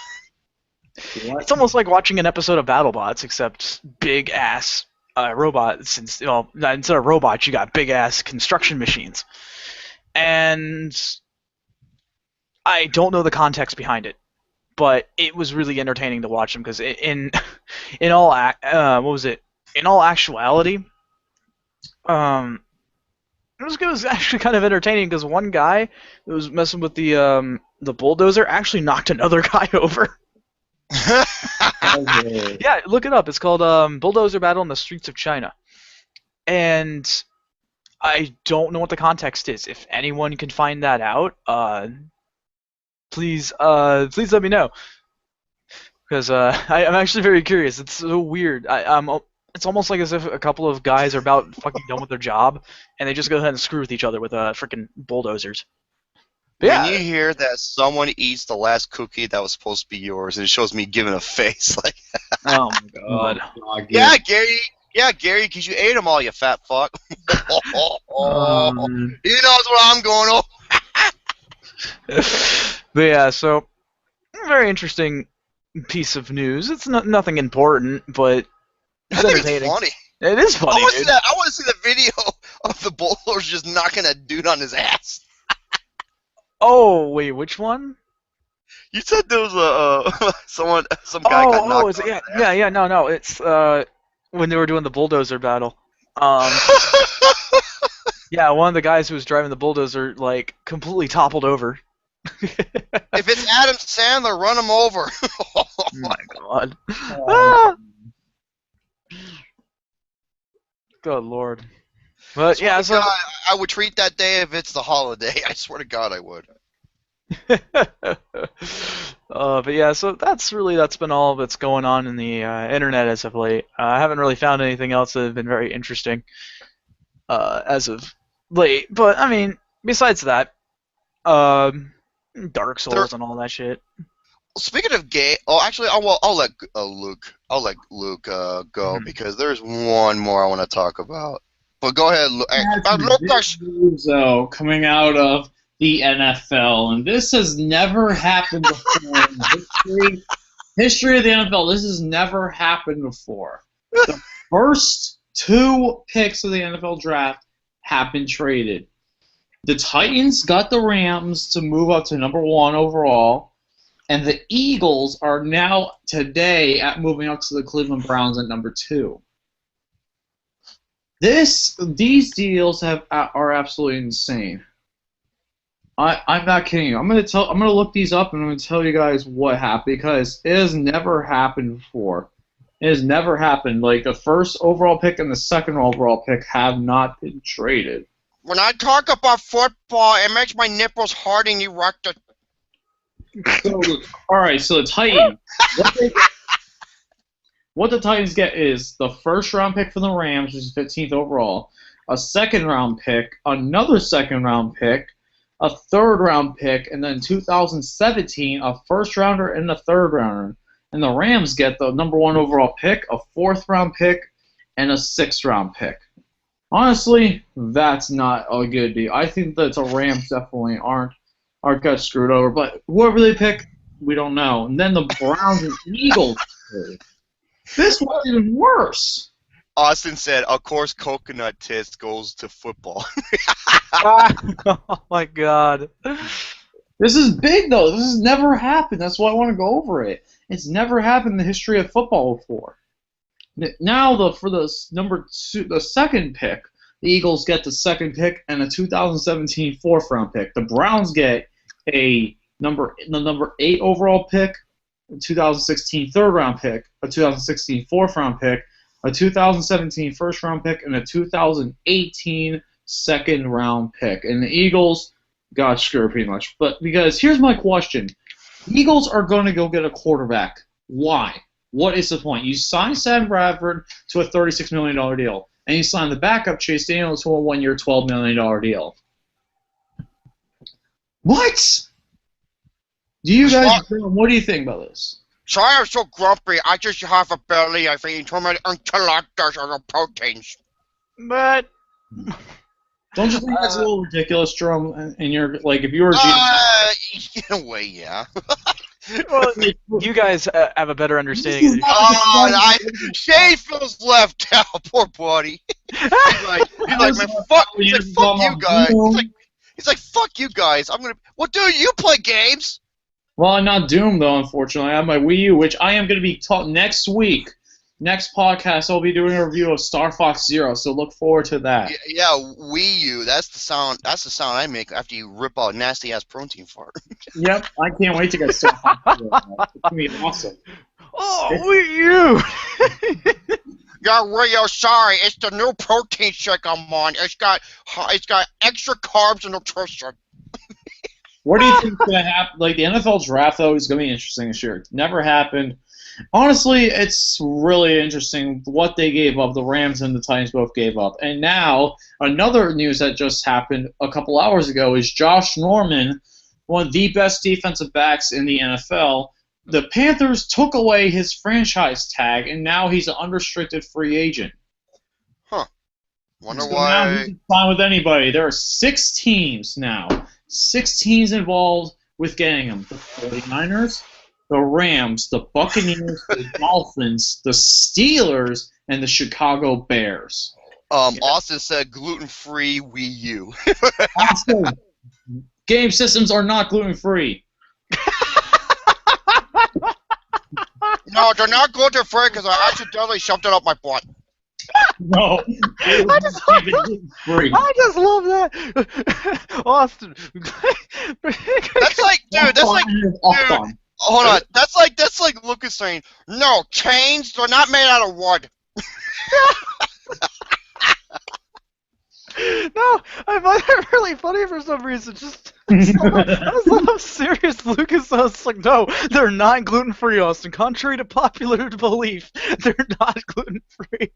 it's almost like watching an episode of BattleBots, except big-ass robots. Instead of robots, you got big-ass construction machines. And I don't know the context behind it, but it was really entertaining to watch them, because in all actuality, it was actually kind of entertaining, because one guy who was messing with the bulldozer actually knocked another guy over. Yeah, look it up. It's called Bulldozer Battle in the Streets of China. And I don't know what the context is. If anyone can find that out, please let me know. because I'm actually very curious. It's so weird. It's almost like as if a couple of guys are about fucking done with their job, and they just go ahead and screw with each other with freaking bulldozers. But When yeah, you hear that someone eats the last cookie that was supposed to be yours, and it shows me giving a face like, oh my Oh, god. God, yeah, Gary. Yeah, Gary, because you ate them all, you fat fuck. He knows what I'm going on. But yeah, so very interesting piece of news. It's nothing important, but I it's think it's entertaining. funny. It is I funny, want to see dude. that. I want to see the video of the Bulldozer just knocking that dude on his ass. Oh wait, which one? You said there was some guy got knocked Is it, on yeah, his ass. no. It's when they were doing the bulldozer battle. Yeah, one of the guys who was driving the bulldozer like completely toppled over. If it's Adam Sandler, run him over. Oh my god. Oh, Ah, good lord. But yeah, so God, I would treat that day if it's the holiday. I swear to God, I would. but yeah, so that's been all that's going on in the internet as of late. I haven't really found anything else that has been very interesting as of late. But I mean, besides that, Dark Souls and all that shit. Speaking of gay, oh, actually, I'll let Luke. I'll let Luke go Mhm. because there's one more I want to talk about. But go ahead, Luke. Lucas. news, though, coming out of the NFL, and this has never happened before in the history of the NFL. This has never happened before. The first two picks of the NFL draft have been traded. The Titans got the Rams to move up to number 1 overall, and the Eagles are now today at moving up to the Cleveland Browns at number 2. These deals are absolutely insane. I'm not kidding you. I'm gonna look these up and I'm gonna tell you guys what happened because it has never happened before. It has never happened. Like the first overall pick and the second overall pick have not been traded. When I talk about football, it makes my nipples hard and erect. So, all right. So the Titans. What the Titans get is the first round pick for the Rams, which is 15th overall, a second round pick, another second round pick, a third round pick, and then 2017 a first rounder and a third rounder. And the Rams get the number 1 overall pick, a fourth round pick, and a sixth round pick. Honestly, that's not a good deal. I think that the Rams definitely aren't got screwed over, but whoever they pick, we don't know. And then the Browns and Eagles. This was even worse. Austin said, "Of course, coconut tits goes to football." Oh my god. This is big, though. This has never happened. That's why I want to go over it. It's never happened in the history of football before. Now, for the the second pick, the Eagles get the second pick and a 2017 fourth round pick. The Browns get the number 8 overall pick, a 2016 third round pick, a 2016 fourth round pick, a 2017 first round pick, and a 2018 second round pick. And the Eagles got screwed pretty much. But because here's my question. The Eagles are going to go get a quarterback. Why? What is the point? You signed Sam Bradford to a $36 million deal, and you signed the backup Chase Daniel to a 1-year, $12 million deal. What? What do you think about this? Sorry, I'm so grumpy. I just have a belly. I've eaten too many intellectors or proteins. But Don't you think that's a little ridiculous, Jerome? And you're like, if you were In a way, yeah. well, you guys have a better understanding. Shane feels left out. Poor buddy. He's like, man, fuck. He's like, fuck you guys. He's like, fuck you guys. Well, dude, you play games. Well, I'm not doomed, though, unfortunately. I have my Wii U, which I am going to be taught next week. Next podcast, I'll be doing a review of Star Fox Zero, so look forward to that. Yeah, Wii U. That's the sound I make after you rip out nasty-ass protein fart. Yep, I can't wait to get Star Fox Zero. It's going to be awesome. Oh, Wii U! Yeah, Rio, sorry. It's the new protein shake I'm on. It's got extra carbs and nutrition. What do you think is going to happen? Like, the NFL draft, though, is going to be interesting this year. It's never happened. Honestly, it's really interesting what they gave up. The Rams and the Titans both gave up. And now, another news that just happened a couple hours ago is Josh Norman, one of the best defensive backs in the NFL. The Panthers took away his franchise tag, and now he's an unrestricted free agent. Huh. Wonder So why. now he can sign with anybody. There are 6 teams now. 6 teams involved with getting him. The 49ers, the Rams, the Buccaneers, the Dolphins, the Steelers, and the Chicago Bears. Austin said gluten-free Wii U. Also, game systems are not gluten-free. No, they're not gluten-free because I accidentally shoved it up my butt. No, I just love that. Austin. That's like, dude, hold on. That's like Lucas saying, no, chains, they're not made out of wood. No, I find it really funny for some reason. Just I love serious Lucas. I was like, no, they're not gluten-free, Austin. Contrary to popular belief, they're not gluten-free.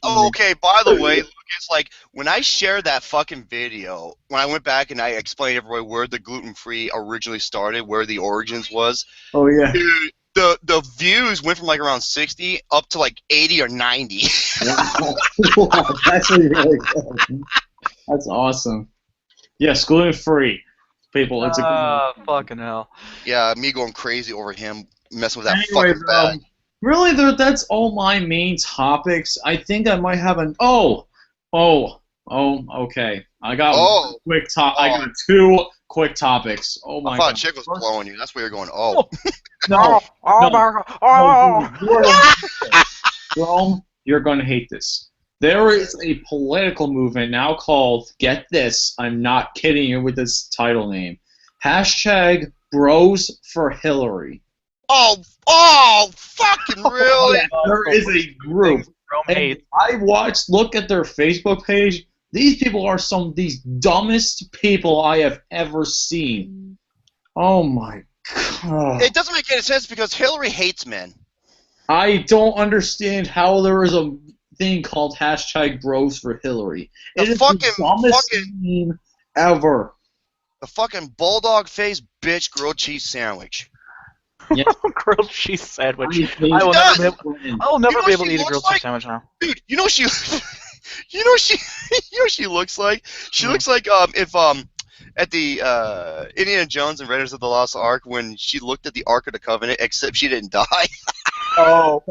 Okay, by the way, Lucas, like, when I shared that fucking video, when I went back and I explained everybody where the gluten-free originally started, where the origins was, Oh, yeah. dude, the views went from like around 60 up to like 80 or 90. Wow, that's really good. That's awesome. Yes, gluten-free. People, it's a good one. Fucking hell. Yeah, me going crazy over him messing with that Anyway, fucking bag. really, that's all my main topics. I think I might have an... okay. I got I got 2 quick topics. Oh my I god. thought Chick was blowing you. That's where you're going, oh. No. Oh my god. Oh. Rome, you're going to hate this. There is a political movement now called, get this, I'm not kidding you with this title name, hashtag Bros for Hillary. Oh, fucking really? Yeah, there is a group. And look at their Facebook page. These people are some of these dumbest people I have ever seen. Oh my god. It doesn't make any sense because Hillary hates men. I don't understand how there is a thing called hashtag Bros for Hillary. It is the dumbest thing ever. The fucking bulldog face bitch grilled cheese sandwich. Yeah. Grilled cheese sandwich. I will never be able to eat a grilled cheese sandwich now. Dude, you know she looks like? She looks like if at the Indiana Jones and Raiders of the Lost Ark when she looked at the Ark of the Covenant, except she didn't die. Oh.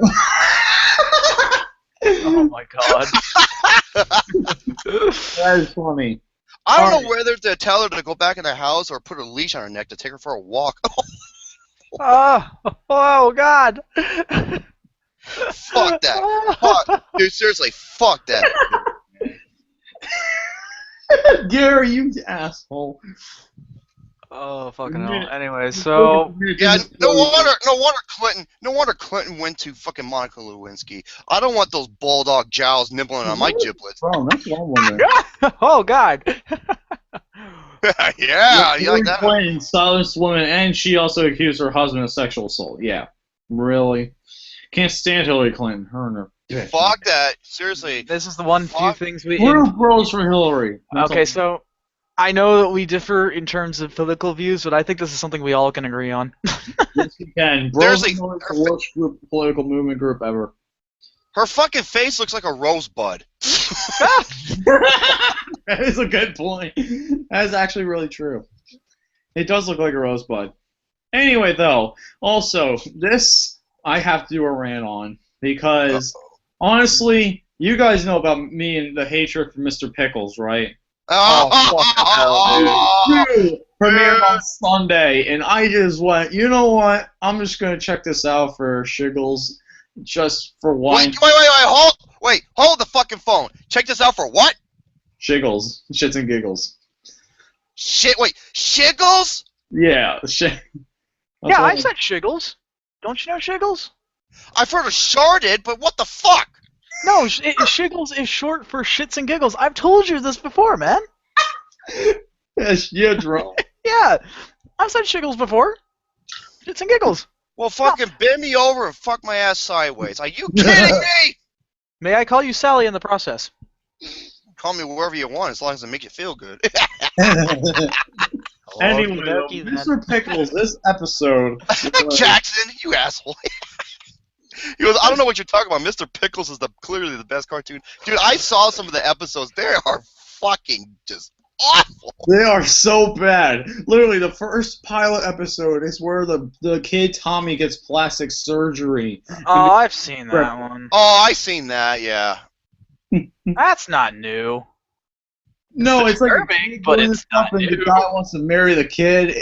Oh my god. That is funny. I don't know whether to tell her to go back in the house or put a leash on her neck to take her for a walk. Oh god. Fuck that. Fuck. Dude, seriously, fuck that. Gary, you asshole. Oh fucking hell. Anyway, so yeah, no wonder Clinton went to fucking Monica Lewinsky. I don't want those bulldog jowls nibbling on my giblets. Well, that's one woman. Oh god. Yeah, you like that? Clinton silenced woman, and she also accused her husband of sexual assault. Yeah, really. Can't stand Hillary Clinton. Her and her. Fuck that. Seriously. This is the one few things we. We're bros for Hillary. Okay, so I know that we differ in terms of political views, but I think this is something we all can agree on. Yes, we can. Bros is the worst political movement group ever. Her fucking face looks like a rosebud. That is a good point. That is actually really true. It does look like a rosebud. Anyway, though, also, this I have to do a rant on because, honestly, you guys know about me and the hatred for Mr. Pickles, right? Premiered on Sunday, and I just went, you know what? I'm just going to check this out for shiggles, just for wine. Hold the fucking phone. Check this out for what? Shiggles. Shits and giggles. Shiggles? Yeah, yeah, I said shiggles. Don't you know shiggles? I've heard of sharded, but what the fuck? No, shiggles is short for shits and giggles. I've told you this before, man. Yeah, Jerome. Yeah, I've said shiggles before. Shits and giggles. Well, fucking bend me over and fuck my ass sideways. Are you kidding me? May I call you Sally in the process? Call me wherever you want, as long as it makes you feel good. Anyway, Okey-dokey, then. Mr. Pickles, this episode. Jackson, you asshole. He goes, I don't know what you're talking about. Mr. Pickles is clearly the best cartoon. Dude, I saw some of the episodes. They are fucking just awful. They are so bad. Literally, the first pilot episode is where the kid Tommy gets plastic surgery. Oh, I've seen that one. Oh, I seen that, yeah. That's not new. No, it's like disturbing, but it's not and the new. guy wants to marry the kid.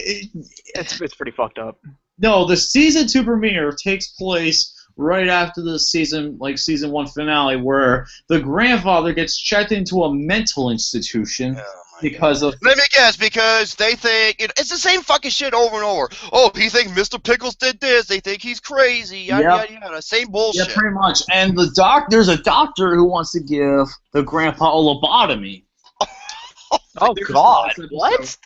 It's pretty fucked up. No, the season 2 premiere takes place right after the season 1 finale, where the grandfather gets checked into a mental institution because of. Let me guess, because they think it's the same fucking shit over and over. Oh, he thinks Mr. Pickles did this. They think he's crazy. Yada yada yada. Same bullshit. Yeah, pretty much. And there's a doctor who wants to give the grandpa a lobotomy. Oh God! What?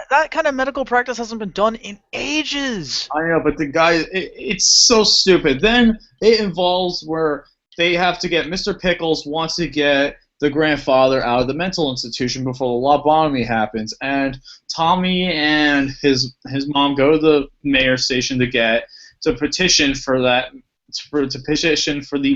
That kind of medical practice hasn't been done in ages. I know, but the guy, it's so stupid. Then it involves where they have to get Mr. Pickles wants to get the grandfather out of the mental institution before the lobotomy happens, and Tommy and his mom go to the mayor's station to petition for the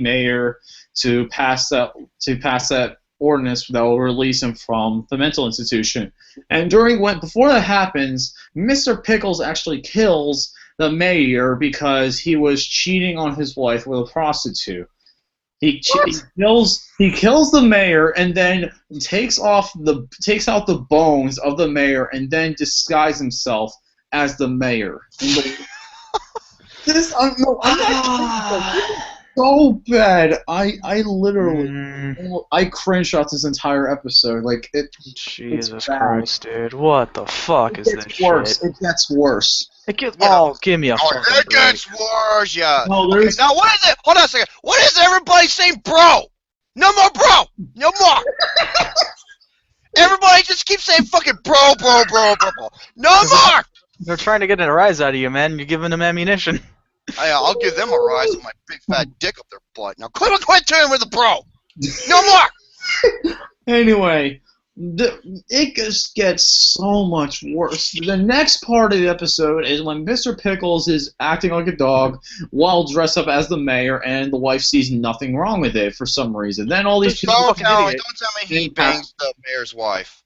mayor to pass that ordinance that will release him from the mental institution. And before that happens, Mr. Pickles actually kills the mayor because he was cheating on his wife with a prostitute. He kills the mayor and then takes out the bones of the mayor and then disguises himself as the mayor. I'm not so bad. I literally I cringed off this entire episode. Like Jesus Christ, dude! What the fuck is this worse. shit? It gets worse. Give me a fucking it break. gets worse, yeah. No, Okay, now what is it? Hold on a second. What is everybody saying, bro? No more bro. No more. Everybody just keeps saying fucking bro. No more. They're trying to get a rise out of you, man. You're giving them ammunition. I'll give them a rise with my big fat dick up their butt. Now quit to him with a bro. No more. Anyway, it just gets so much worse. The next part of the episode is when Mr. Pickles is acting like a dog while dressed up as the mayor, and the wife sees nothing wrong with it for some reason. Then all these people Don't tell me he bangs the mayor's wife.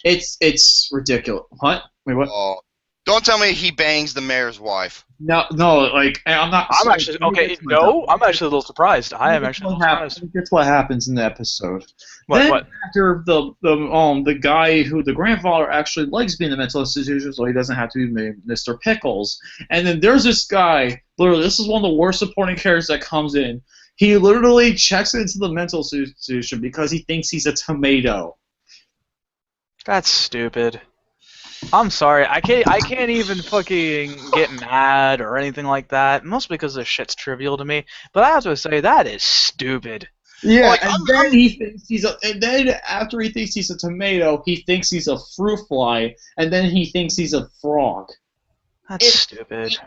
It's ridiculous. What? Wait, what? Oh, don't tell me he bangs the mayor's wife. No, like I'm not. I'm actually okay. No, I'm actually a little surprised. I am actually a little surprised. That's what happens in the episode. What? After the guy who the grandfather actually likes being in the mental institution, so he doesn't have to be Mr. Pickles. And then there's this guy. Literally, this is one of the worst supporting characters that comes in. He literally checks into the mental institution because he thinks he's a tomato. That's stupid. I'm sorry, I can't even fucking get mad or anything like that, mostly because this shit's trivial to me, but I have to say, that is stupid. Yeah, and then after he thinks he's a tomato, he thinks he's a fruit fly, and then he thinks he's a frog. That's stupid.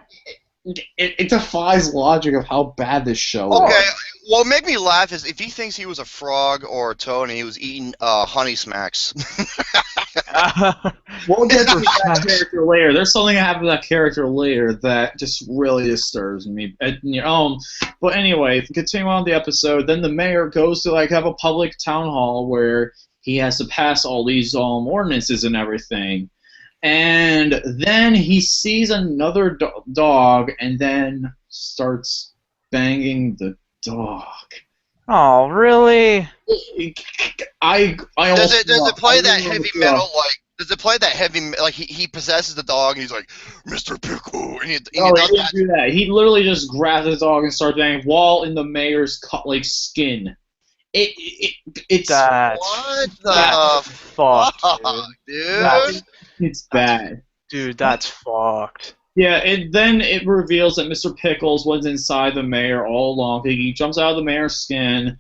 It defies logic of how bad this show is. Okay, what make me laugh is if he thinks he was a frog or a toad and he was eating Honey Smacks. We'll get to that character later. There's something that happened to that character later that just really disturbs me. But anyway, continuing on the episode, then the mayor goes to have a public town hall where he has to pass all these ordinances and everything. And then he sees another dog and then starts banging the dog. Oh, really? Does it play that heavy metal Does it play that heavy he possesses the dog and he's like Mr. Pickle and he does that? Do that. He literally just grabs the dog and starts banging while in the mayor's skin. It's what the fuck, dude? It's bad. Dude, that's fucked. Yeah, and then it reveals that Mr. Pickles was inside the mayor all along. He jumps out of the mayor's skin,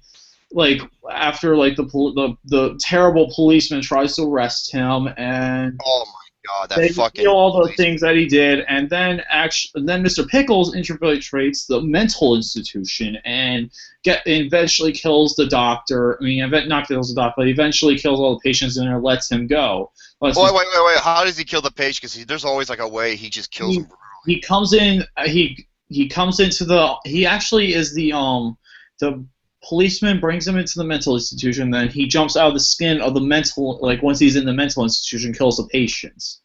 after the terrible policeman tries to arrest him, and oh my god, that They fucking reveal all the police. things that he did, and then Mr. Pickles infiltrates the mental institution and eventually kills the doctor. I mean, not kills the doctor, but eventually kills all the patients and lets him go. Wait. How does he kill the patient? Because there's always like a way he just kills him brutally. He comes in. He comes into the. He actually is the policeman brings him into the mental institution. Then he jumps out of the skin of the mental. Like once he's in the mental institution, kills the patients.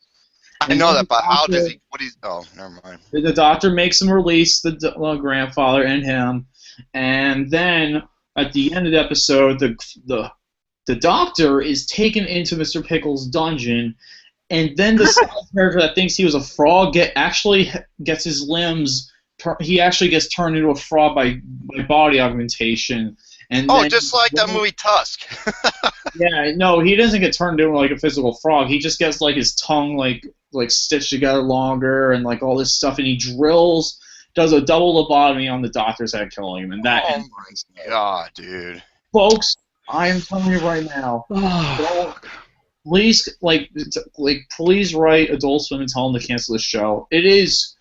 I know that, but how does he? Oh, never mind. The doctor makes him release the grandfather and him, and then at the end of the episode, the doctor is taken into Mr. Pickles' dungeon, and then the side character that thinks he was a frog actually gets his limbs. He actually gets turned into a frog by body augmentation. And just like that movie Tusk. Yeah, no, he doesn't get turned into like a physical frog. He just gets like his tongue like stitched together longer and like all this stuff, and he does a double lobotomy on the doctor's head, killing him, and that. Oh my god, dude! Folks, I am telling you right now, please please write Adult Swim and tell them to cancel this show. It is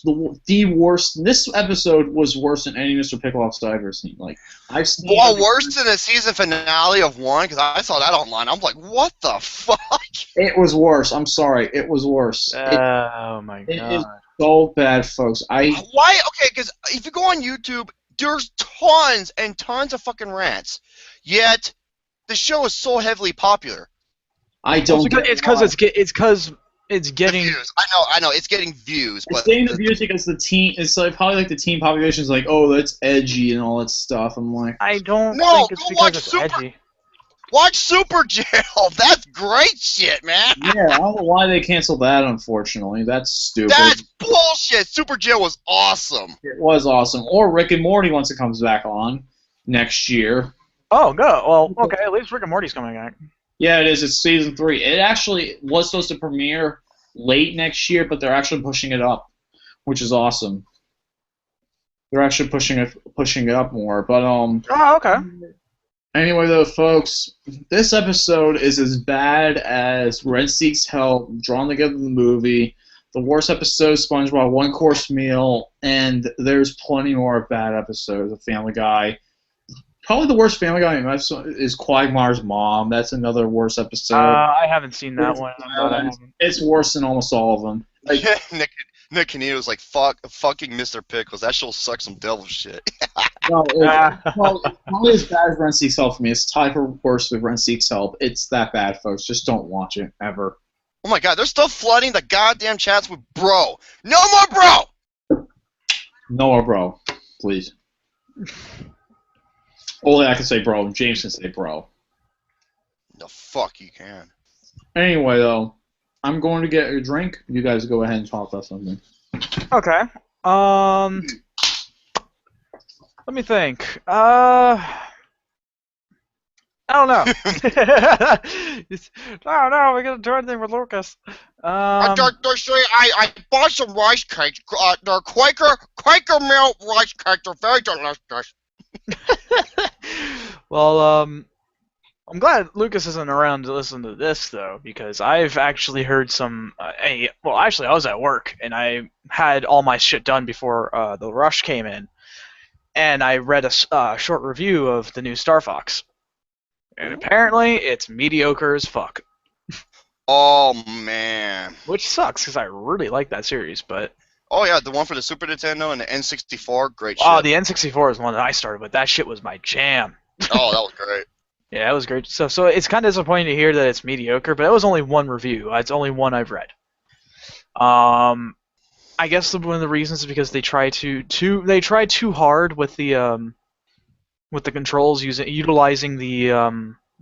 the worst. This episode was worse than any Mr. Pickle episode I've ever seen. Like I've seen. Well, worse than the season finale of 1, because I saw that online. I'm like, what the fuck? It was worse. I'm sorry. It was worse. Oh my god. It is so bad, folks. Why? Okay, because if you go on YouTube, there's tons and tons of fucking rants. Yet the show is so heavily popular. I don't. It's because it's getting views. I know. It's getting views, but it's getting the views because the teen. It's like probably like the teen population is like, oh, that's edgy and all that stuff. I'm like, I don't think it's because it's edgy. Watch Super Jail. That's great shit, man. Yeah, I don't know why they canceled that. Unfortunately, that's stupid. That's bullshit. Super Jail was awesome. It was awesome. Or Rick and Morty once it comes back on next year. Oh, good. Well, okay. At least Rick and Morty's coming back. Yeah, it is. It's season 3. It actually was supposed to premiere late next year, but they're actually pushing it up, which is awesome. They're actually pushing it up more. But Oh, okay. Anyway, though, folks, this episode is as bad as Red Seeks Help, Drawn Together the movie, the worst episode, SpongeBob, One Course Meal, and there's plenty more bad episodes of Family Guy. Probably the worst Family Guy is Quagmire's Mom. That's another worst episode. I haven't seen that one. It's worse than almost all of them. Like, Nick Canito's like, fucking Mr. Pickles. That show sucks some devil shit. no, it's probably as bad as Ren Seeks Help for me. It's tied for worse with Ren Seeks Help. It's that bad, folks. Just don't watch it, ever. Oh my god, they're still flooding the goddamn chats with bro. No more bro! No more bro, please. Only I can say bro, and James can say bro. The fuck you can. Anyway, though, I'm going to get a drink. You guys go ahead and talk about something. Okay. Let me think. I don't know. No, we gotta do anything with Lucas. I bought some rice cakes. They're Quaker milk rice cakes. They're very delicious. Well, I'm glad Lucas isn't around to listen to this, though, because I've actually heard some... well, actually, I was at work, and I had all my shit done before the rush came in, and I read a short review of the new Star Fox. And apparently, it's mediocre as fuck. Oh, man. Which sucks, because I really like that series, but... Oh, yeah, the one for the Super Nintendo and the N64, great shit. Oh, the N64 is one that I started with. That shit was my jam. Oh, that was great. Yeah, it was great stuff. So it's kind of disappointing to hear that it's mediocre, but it was only one review. It's only one I've read. I guess one of the reasons is because they try too hard with the controls, utilizing the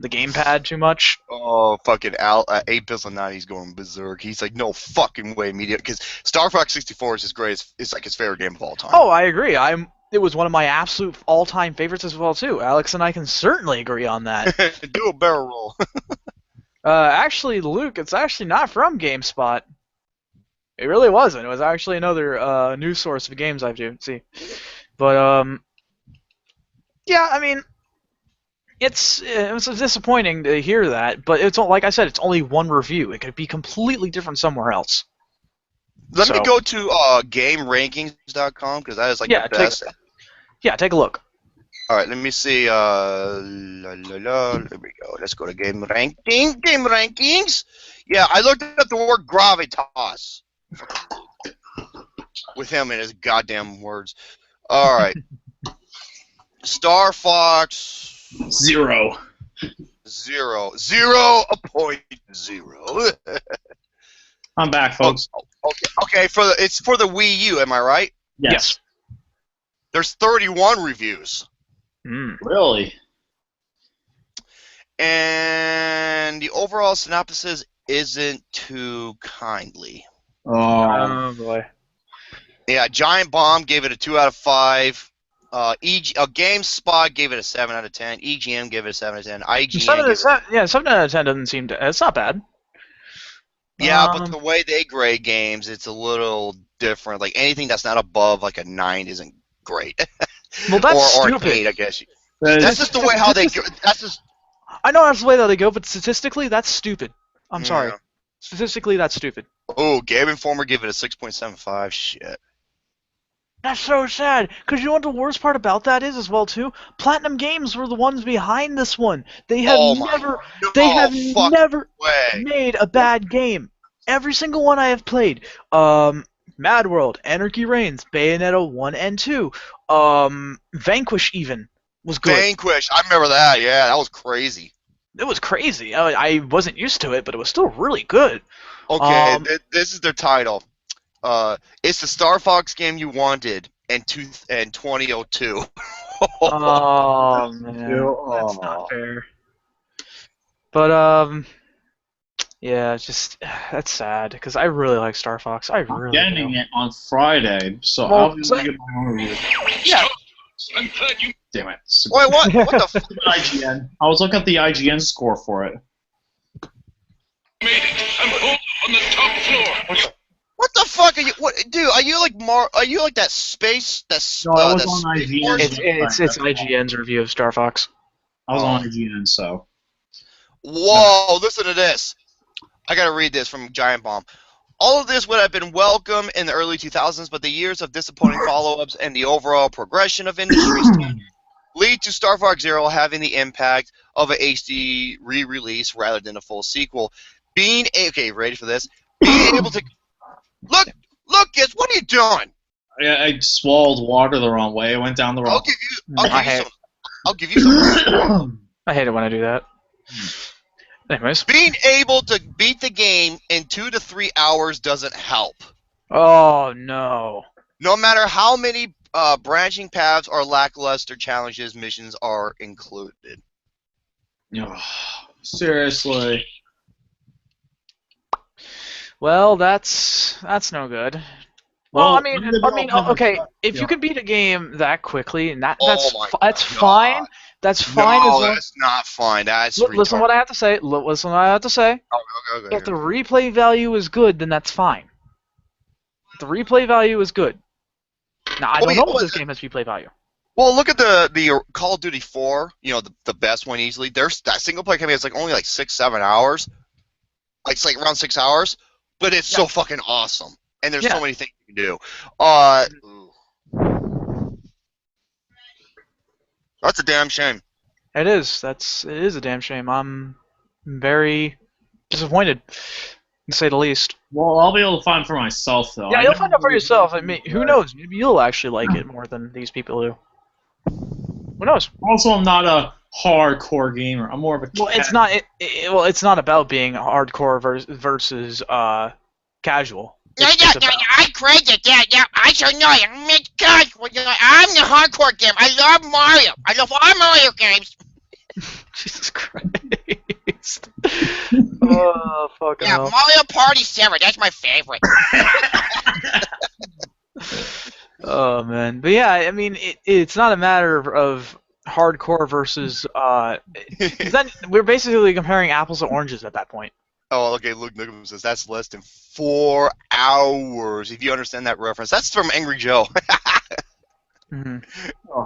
gamepad too much. Oh, fucking 8 he's going berserk. He's like, no fucking way, mediocre. Because Star Fox 64 is his greatest. It's like his favorite game of all time. Oh, I agree. It was one of my absolute all-time favorites as well, too. Alex and I can certainly agree on that. Do a barrel roll. Actually, Luke, it's actually not from GameSpot. It really wasn't. It was actually another news source of games I do see. But, yeah, I mean, it's disappointing to hear that, but it's like I said, it's only one review. It could be completely different somewhere else. Let me go to GameRankings.com because that is like the best. Take a look. All right, let me see. There we go. Let's go to Game Rankings. Yeah, I looked up the word gravitas with him in his goddamn words. All right. Star Fox 0. 0.0. I'm back, folks. Okay. It's for the Wii U. Am I right? Yes. There's 31 reviews. Really? And the overall synopsis isn't too kindly. Oh boy. Yeah, Giant Bomb gave it a 2 out of 5. GameSpot gave it a 7 out of 10. EGM gave it a 7 out of 10. IGN 7 out of 10 doesn't seem to. It's not bad. Yeah, but the way they grade games, it's a little different. Like anything that's not above like a 9 isn't great. Well, that's or stupid. An 8, I guess. That's just the way how they. That's just. I know that's the way that they go, but statistically, that's stupid. I'm sorry. Yeah. Statistically, that's stupid. Oh, Game Informer gave it a 6.75. Shit. That's so sad. Because you know what the worst part about that is as well too? Platinum Games were the ones behind this one. They have never made a bad game. Every single one I have played. Mad World, Anarchy Reigns, Bayonetta 1 and 2, Vanquish even was good. Vanquish, I remember that. Yeah, that was crazy. It was crazy. I wasn't used to it, but it was still really good. Okay, this is their title. It's the Star Fox game you wanted in 2002. Oh man, that's not fair. But yeah, it's just that's sad because I really like Star Fox. I'm getting it on Friday, so I'll be able to get my own review. Yeah. I'm glad you. Damn it. Wait, what? What the? IGN. I was looking at the IGN score for it. Made it. I'm home on the top floor. What the fuck are you? What, dude? Are you like Are you like that space? No, I was on IGN. It's IGN's review of Star Fox. I was on IGN, so. Whoa! Listen to this. I gotta read this from Giant Bomb. All of this would have been welcome in the early 2000s, but the years of disappointing follow-ups and the overall progression of industry lead to Star Fox Zero having the impact of a HD re-release rather than a full sequel. Okay, ready for this? Being able to look, kids, what are you doing? I swallowed water the wrong way. I went down the wrong. I'll give you some. I hate it when I do that. Anyways. Being able to beat the game in 2 to 3 hours doesn't help. Oh, no. No matter how many branching paths or lackluster challenges missions are included. Oh, seriously. Well, that's no good. Well, I mean, okay. If you can beat a game that quickly, and that's fine. That's fine. No, that's not fine. That's listen to what I have to say. Listen to what I have to say. Okay. If the replay value is good, then that's fine. If the replay value is good. Now, I don't know what this game has replay value. Well, look at the Call of Duty 4. You know, the best one easily. There's that single player campaign is like only like 6-7 hours. Like it's like around 6 hours, but it's so fucking awesome. And there's so many things you can do. That's a damn shame. It is. It is a damn shame. I'm very disappointed, to say the least. Well, I'll be able to find for myself, though. Yeah, you'll find out for yourself. I mean, who knows? Maybe you'll actually like it more than these people do. Who knows? Also, I'm not a hardcore gamer. I'm more of a. Well, it's not. It's not about being hardcore versus casual. I crazy. Yeah, I should know. God, I'm the hardcore game. I love Mario. I love all Mario games. Jesus Christ. Oh, fucking hell. Mario Party 7. That's my favorite. Oh, man. But yeah, I mean, it's not a matter of hardcore versus... then we're basically comparing apples to oranges at that point. Oh, okay, Luke Nickham says that's less than 4 hours, if you understand that reference. That's from Angry Joe. Mm-hmm. Oh.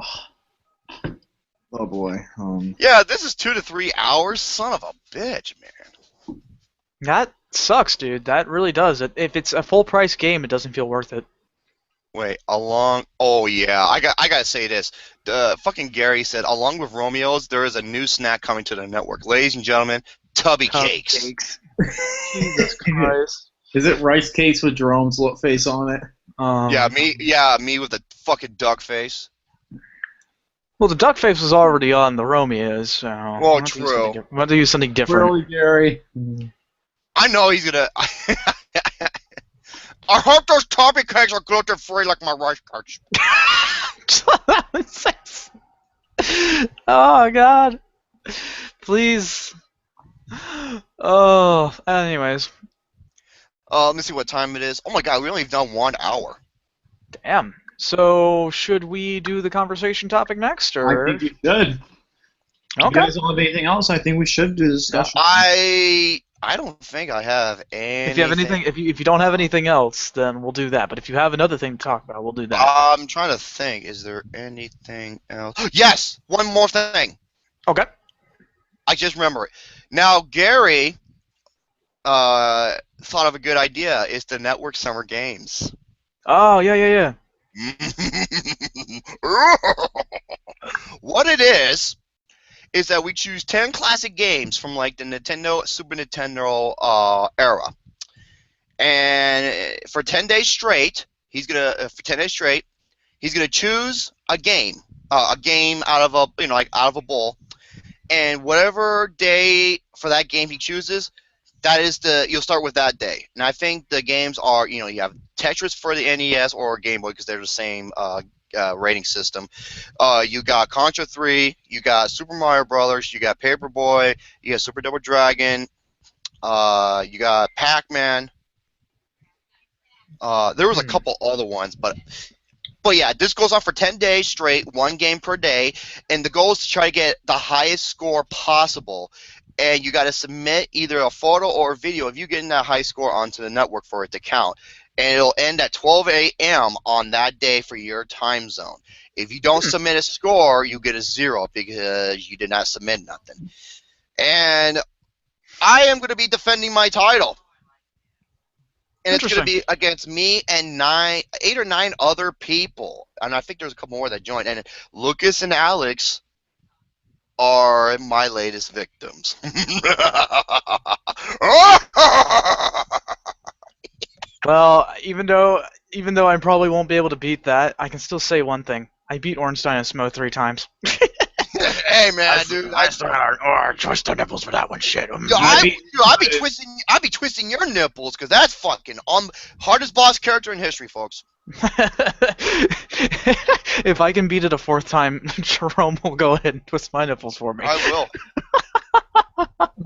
Oh boy. Yeah, this is 2 to 3 hours. Son of a bitch, man. That sucks, dude. That really does. If it's a full price game, it doesn't feel worth it. Wait, along. Oh yeah, I gotta say this. Fucking Gary said, along with Romeo's, there is a new snack coming to the network. Ladies and gentlemen, Tubby Cakes. Jesus Christ. Is it rice cakes with Jerome's face on it? Me with the fucking duck face. Well, the duck face was already on the Romeos, so. Well, true. I'm going to use something different. Really, Gary? I know he's gonna. I hope those Tubby Cakes are gluten free like my rice cakes. Oh God! Please. Oh, anyways. Let me see what time it is. Oh my God, we only have done 1 hour. Damn. So, should we do the conversation topic next, or? I think we should. Okay. You guys don't have anything else? I think we should do the discussion. I don't think I have anything. If you have anything, if you don't have anything else, then we'll do that. But if you have another thing to talk about, we'll do that. I'm trying to think. Is there anything else? Yes, one more thing. Okay. I just remember it. Now, Gary thought of a good idea. It's the Network Summer Games. Oh yeah. What it is that we choose 10 classic games from like the Nintendo, Super Nintendo era, and for 10 days straight, he's gonna choose a game out of a bowl, and whatever day for that game he chooses, you'll start with that day. And I think the games are, you have Tetris for the NES or Game Boy because they're the same rating system. You got Contra 3, you got Super Mario Brothers, you got Paperboy, you got Super Double Dragon, you got Pac-Man. There was a couple other ones, but yeah, this goes on for 10 days straight, one game per day, and the goal is to try to get the highest score possible. And you got to submit either a photo or a video of you getting that high score onto the network for it to count. And it'll end at 12 a.m. on that day for your time zone. If you don't submit a score, you get a 0 because you did not submit nothing. And I am going to be defending my title. And it's going to be against me and 8 or 9 other people. And I think there's a couple more that joined. And Lucas and Alex are my latest victims. Well, even though I probably won't be able to beat that, I can still say one thing. I beat Ornstein and Smo 3 times. Hey man, dude, I still got twist the nipples for that one. Shit. I'll be twisting your nipples because that's fucking hardest boss character in history, folks. If I can beat it a 4th time, Jerome will go ahead and twist my nipples for me. I will.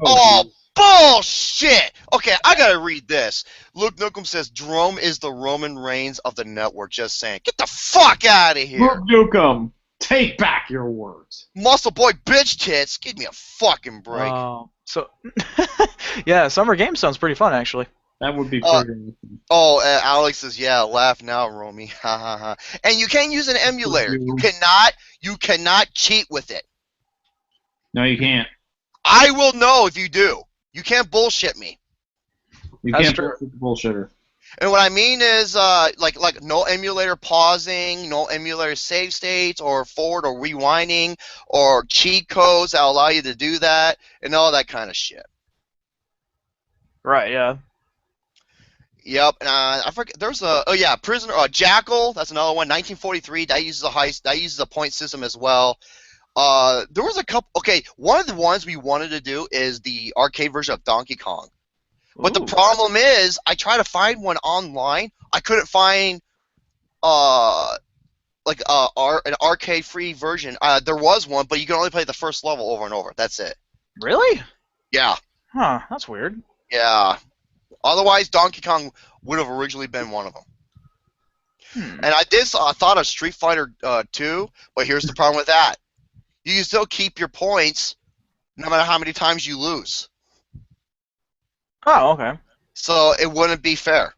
Oh, bullshit! Okay, I gotta read this. Luke Nukem says Jerome is the Roman Reigns of the network. Just saying. Get the fuck out of here. Luke Nukem, take back your words. Muscle boy bitch tits. Give me a fucking break. So, yeah, Summer Games sounds pretty fun, actually. That would be pretty. Alex says, yeah, laugh now, Romy. Ha ha ha. And you can't use an emulator. You cannot cheat with it. No, you can't. I will know if you do. You can't bullshit me. You can't bullshit the bullshitter. And what I mean is, like no emulator pausing, no emulator save states, or forward or rewinding, or cheat codes that allow you to do that, and all that kind of shit. Right, yeah. Yep, and I forget. There's Prisoner Jackal. That's another one. 1943. That uses a point system as well. There was a couple. Okay, one of the ones we wanted to do is the arcade version of Donkey Kong. But the problem is, I tried to find one online. I couldn't find an arcade-free version. There was one, but you can only play the first level over and over. That's it. Really? Yeah. Huh, that's weird. Yeah. Otherwise, Donkey Kong would have originally been one of them. And I thought of Street Fighter 2, but here's the problem with that. You can still keep your points no matter how many times you lose. Oh, okay. So it wouldn't be fair.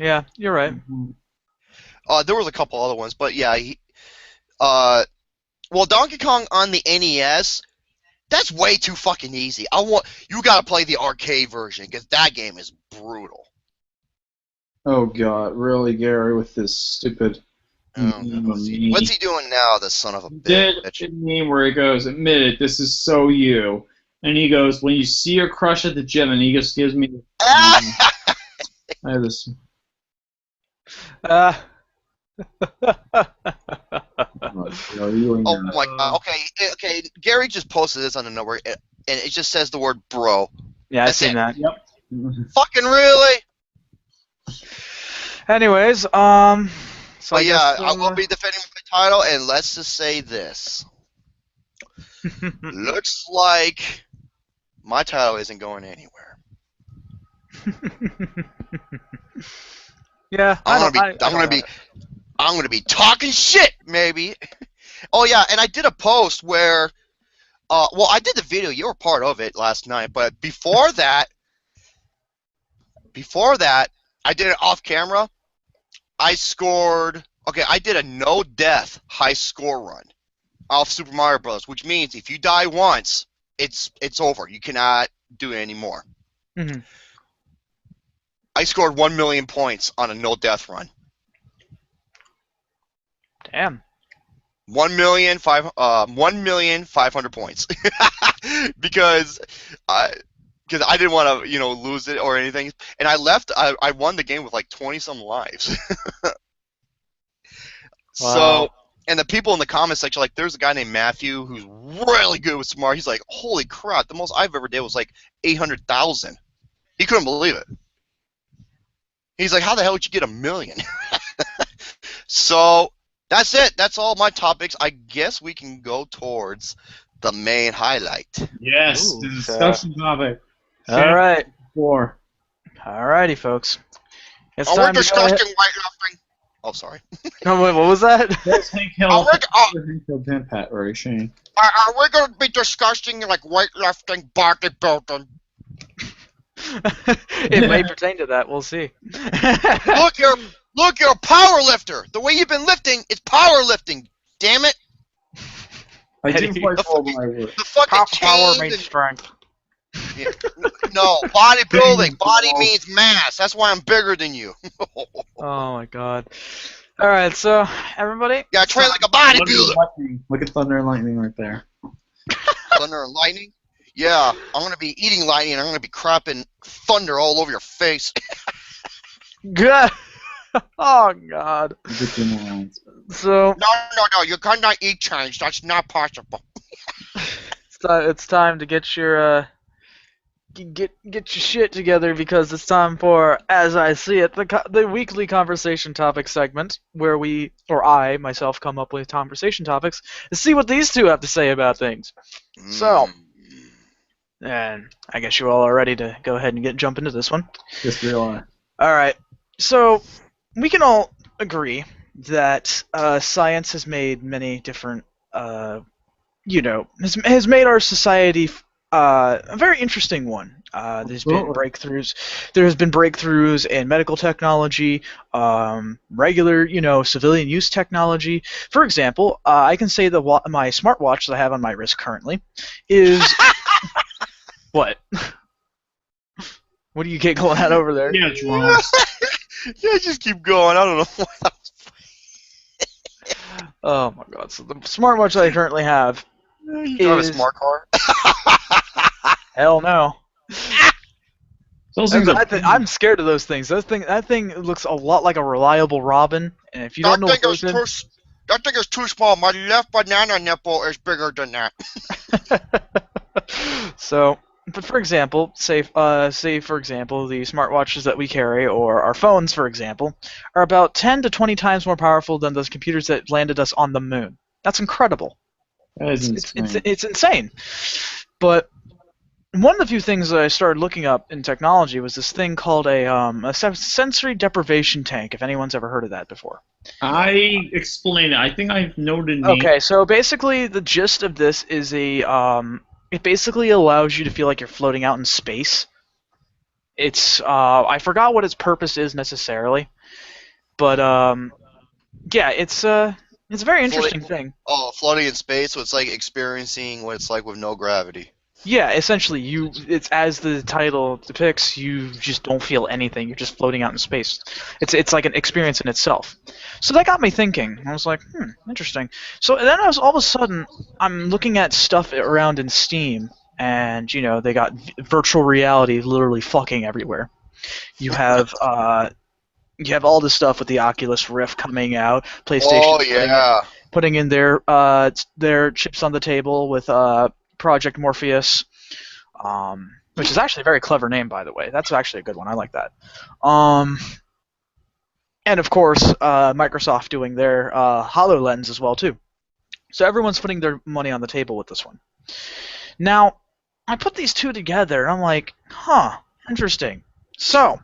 Yeah, you're right. There was a couple other ones, but yeah. Well, Donkey Kong on the NES, that's way too fucking easy. You gotta play the arcade version because that game is brutal. Oh God, really, Gary, with this stupid. What's he doing now, the son of a Did bitch? a meme where he goes, "Admit it, this is so you," and he goes, "When you see your crush at the gym," and he just gives me. I have this. Uh, Oh my god. Okay. Gary just posted this on the network, and it just says the word bro. yeah, I've That's seen it. that. Yep. Fucking really? Anyways, so But I guess, I will be defending my title, and let's just say this. Looks like my title isn't going anywhere. yeah, I'm gonna be talking shit, maybe. Oh yeah, and I did a post where, well, I did the video. You were part of it last night, but before that, I did it off camera. I scored. Okay, I did a no-death high score run off Super Mario Bros., which means if you die once, it's over. You cannot do it anymore. Mm-hmm. I scored 1 million points on a no-death run. Damn. 1,500,000 points because I didn't want to lose it or anything, and I won the game with like 20-some lives. Wow. So, and the people in the comment section, like, there's a guy named Matthew who's really good with Smart. He's like, holy crap, the most I've ever did was like 800,000. He couldn't believe it. He's like, how the hell did you get 1 million? So that's it. That's all my topics. I guess we can go towards the main highlight. Yes, Ooh, the discussion topic. All right. Four. Alrighty, folks. It's We're time to go discussing ahead. weightlifting. Oh, sorry. No, wait, what was that? That's Hank Hill. Hank Hill Pimp Pat, right, Shane? Are we going to be discussing like weightlifting, bodybuilding? It may pertain to that. We'll see. Look, you're a power lifter. The way you've been lifting is powerlifting. Damn it. I do Eddie. play full my work. The fucking Power chains means and- strength. Yeah. No, bodybuilding. Body means mass. That's why I'm bigger than you. Oh my god. Alright, so, everybody. Yeah, I train like a bodybuilder. Look at Thunder and Lightning right there. Thunder and lightning? Yeah, I'm going to be eating lightning and I'm going to be crapping thunder all over your face. Good. Oh god. So, No, you cannot eat change. That's not possible. it's time to get your get your shit together because it's time for, as I see it, the weekly conversation topic segment where I myself come up with conversation topics to see what these two have to say about things. So, and I guess you all are ready to go ahead and jump into this one. Just realize. All right. So we can all agree that science has made many different, has made our society a very interesting one. There's been breakthroughs. There has been breakthroughs in medical technology, regular, civilian use technology. For example, I can say that my smartwatch that I have on my wrist currently is what? What are you giggling at over there? Yeah, drunk. Yeah, just keep going. I don't know what that was. Oh my god! So the smartwatch that I currently have. You drive a smart car? Hell no. Those things are- I'm scared of those things. That thing looks a lot like a reliable robin, and if you don't know what goes in, That thing is too small. My left banana nipple is bigger than that. So, but for example, say for example, the smartwatches that we carry, or our phones, for example, are about 10 to 20 times more powerful than those computers that landed us on the moon. That's incredible. That is insane. It's insane. But one of the few things that I started looking up in technology was this thing called a sensory deprivation tank, if anyone's ever heard of that before. I explain it. I think I've noted name. Okay, so basically the gist of this is it basically allows you to feel like you're floating out in space. It's I forgot what its purpose is necessarily, but yeah, it's It's a very interesting thing. Oh, floating in space, so it's like experiencing what it's like with no gravity. Yeah, essentially, it's as the title depicts, you just don't feel anything. You're just floating out in space. It's like an experience in itself. So that got me thinking. I was like, interesting. So then all of a sudden, I'm looking at stuff around in Steam, and they got virtual reality literally fucking everywhere. You have all this stuff with the Oculus Rift coming out, PlayStation. Oh yeah. Putting in their chips on the table with Project Morpheus, which is actually a very clever name, by the way. That's actually a good one. I like that. And of course, Microsoft doing their HoloLens as well too. So everyone's putting their money on the table with this one. Now, I put these two together, and I'm like, interesting. So,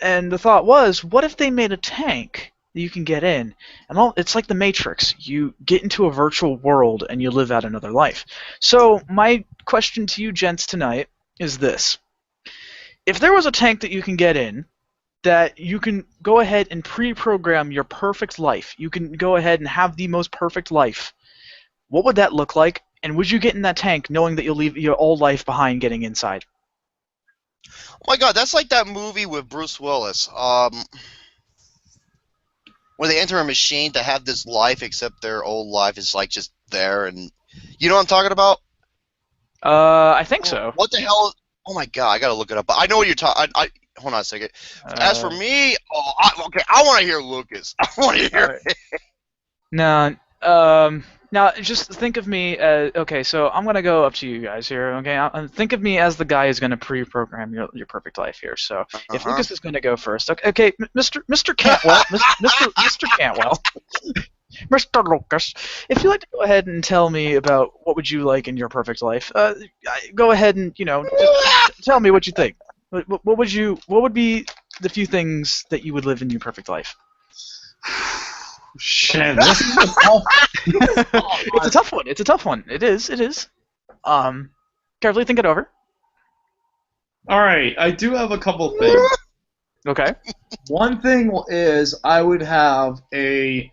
and the thought was, what if they made a tank that you can get in, and it's like the Matrix. You get into a virtual world and you live out another life. So my question to you gents tonight is this. If there was a tank that you can get in, that you can go ahead and pre-program your perfect life, you can go ahead and have the most perfect life, what would that look like? And would you get in that tank knowing that you'll leave your old life behind getting inside? Oh my god, that's like that movie with Bruce Willis. Where they enter a machine to have this life, except their old life is like just there, and you know what I'm talking about? I think so. What the hell? Oh my god, I gotta look it up. I know what you're talking. Hold on a second. As for me, I want to hear Lucas. I want to hear. Right. Now, just think of me as... Okay, so I'm going to go up to you guys here, okay? Think of me as the guy who's going to pre-program your perfect life here. So if Lucas is going to go first... Okay, Mr. Cantwell, Mr. Cantwell, Mr. Lucas, if you'd like to go ahead and tell me about what would you like in your perfect life, go ahead and, just tell me what you think. What would be the few things that you would live in your perfect life? Shit, this is a tough. It's a tough one. It's a tough one. It is. Carefully think it over. All right, I do have a couple things. Okay. One thing is I would be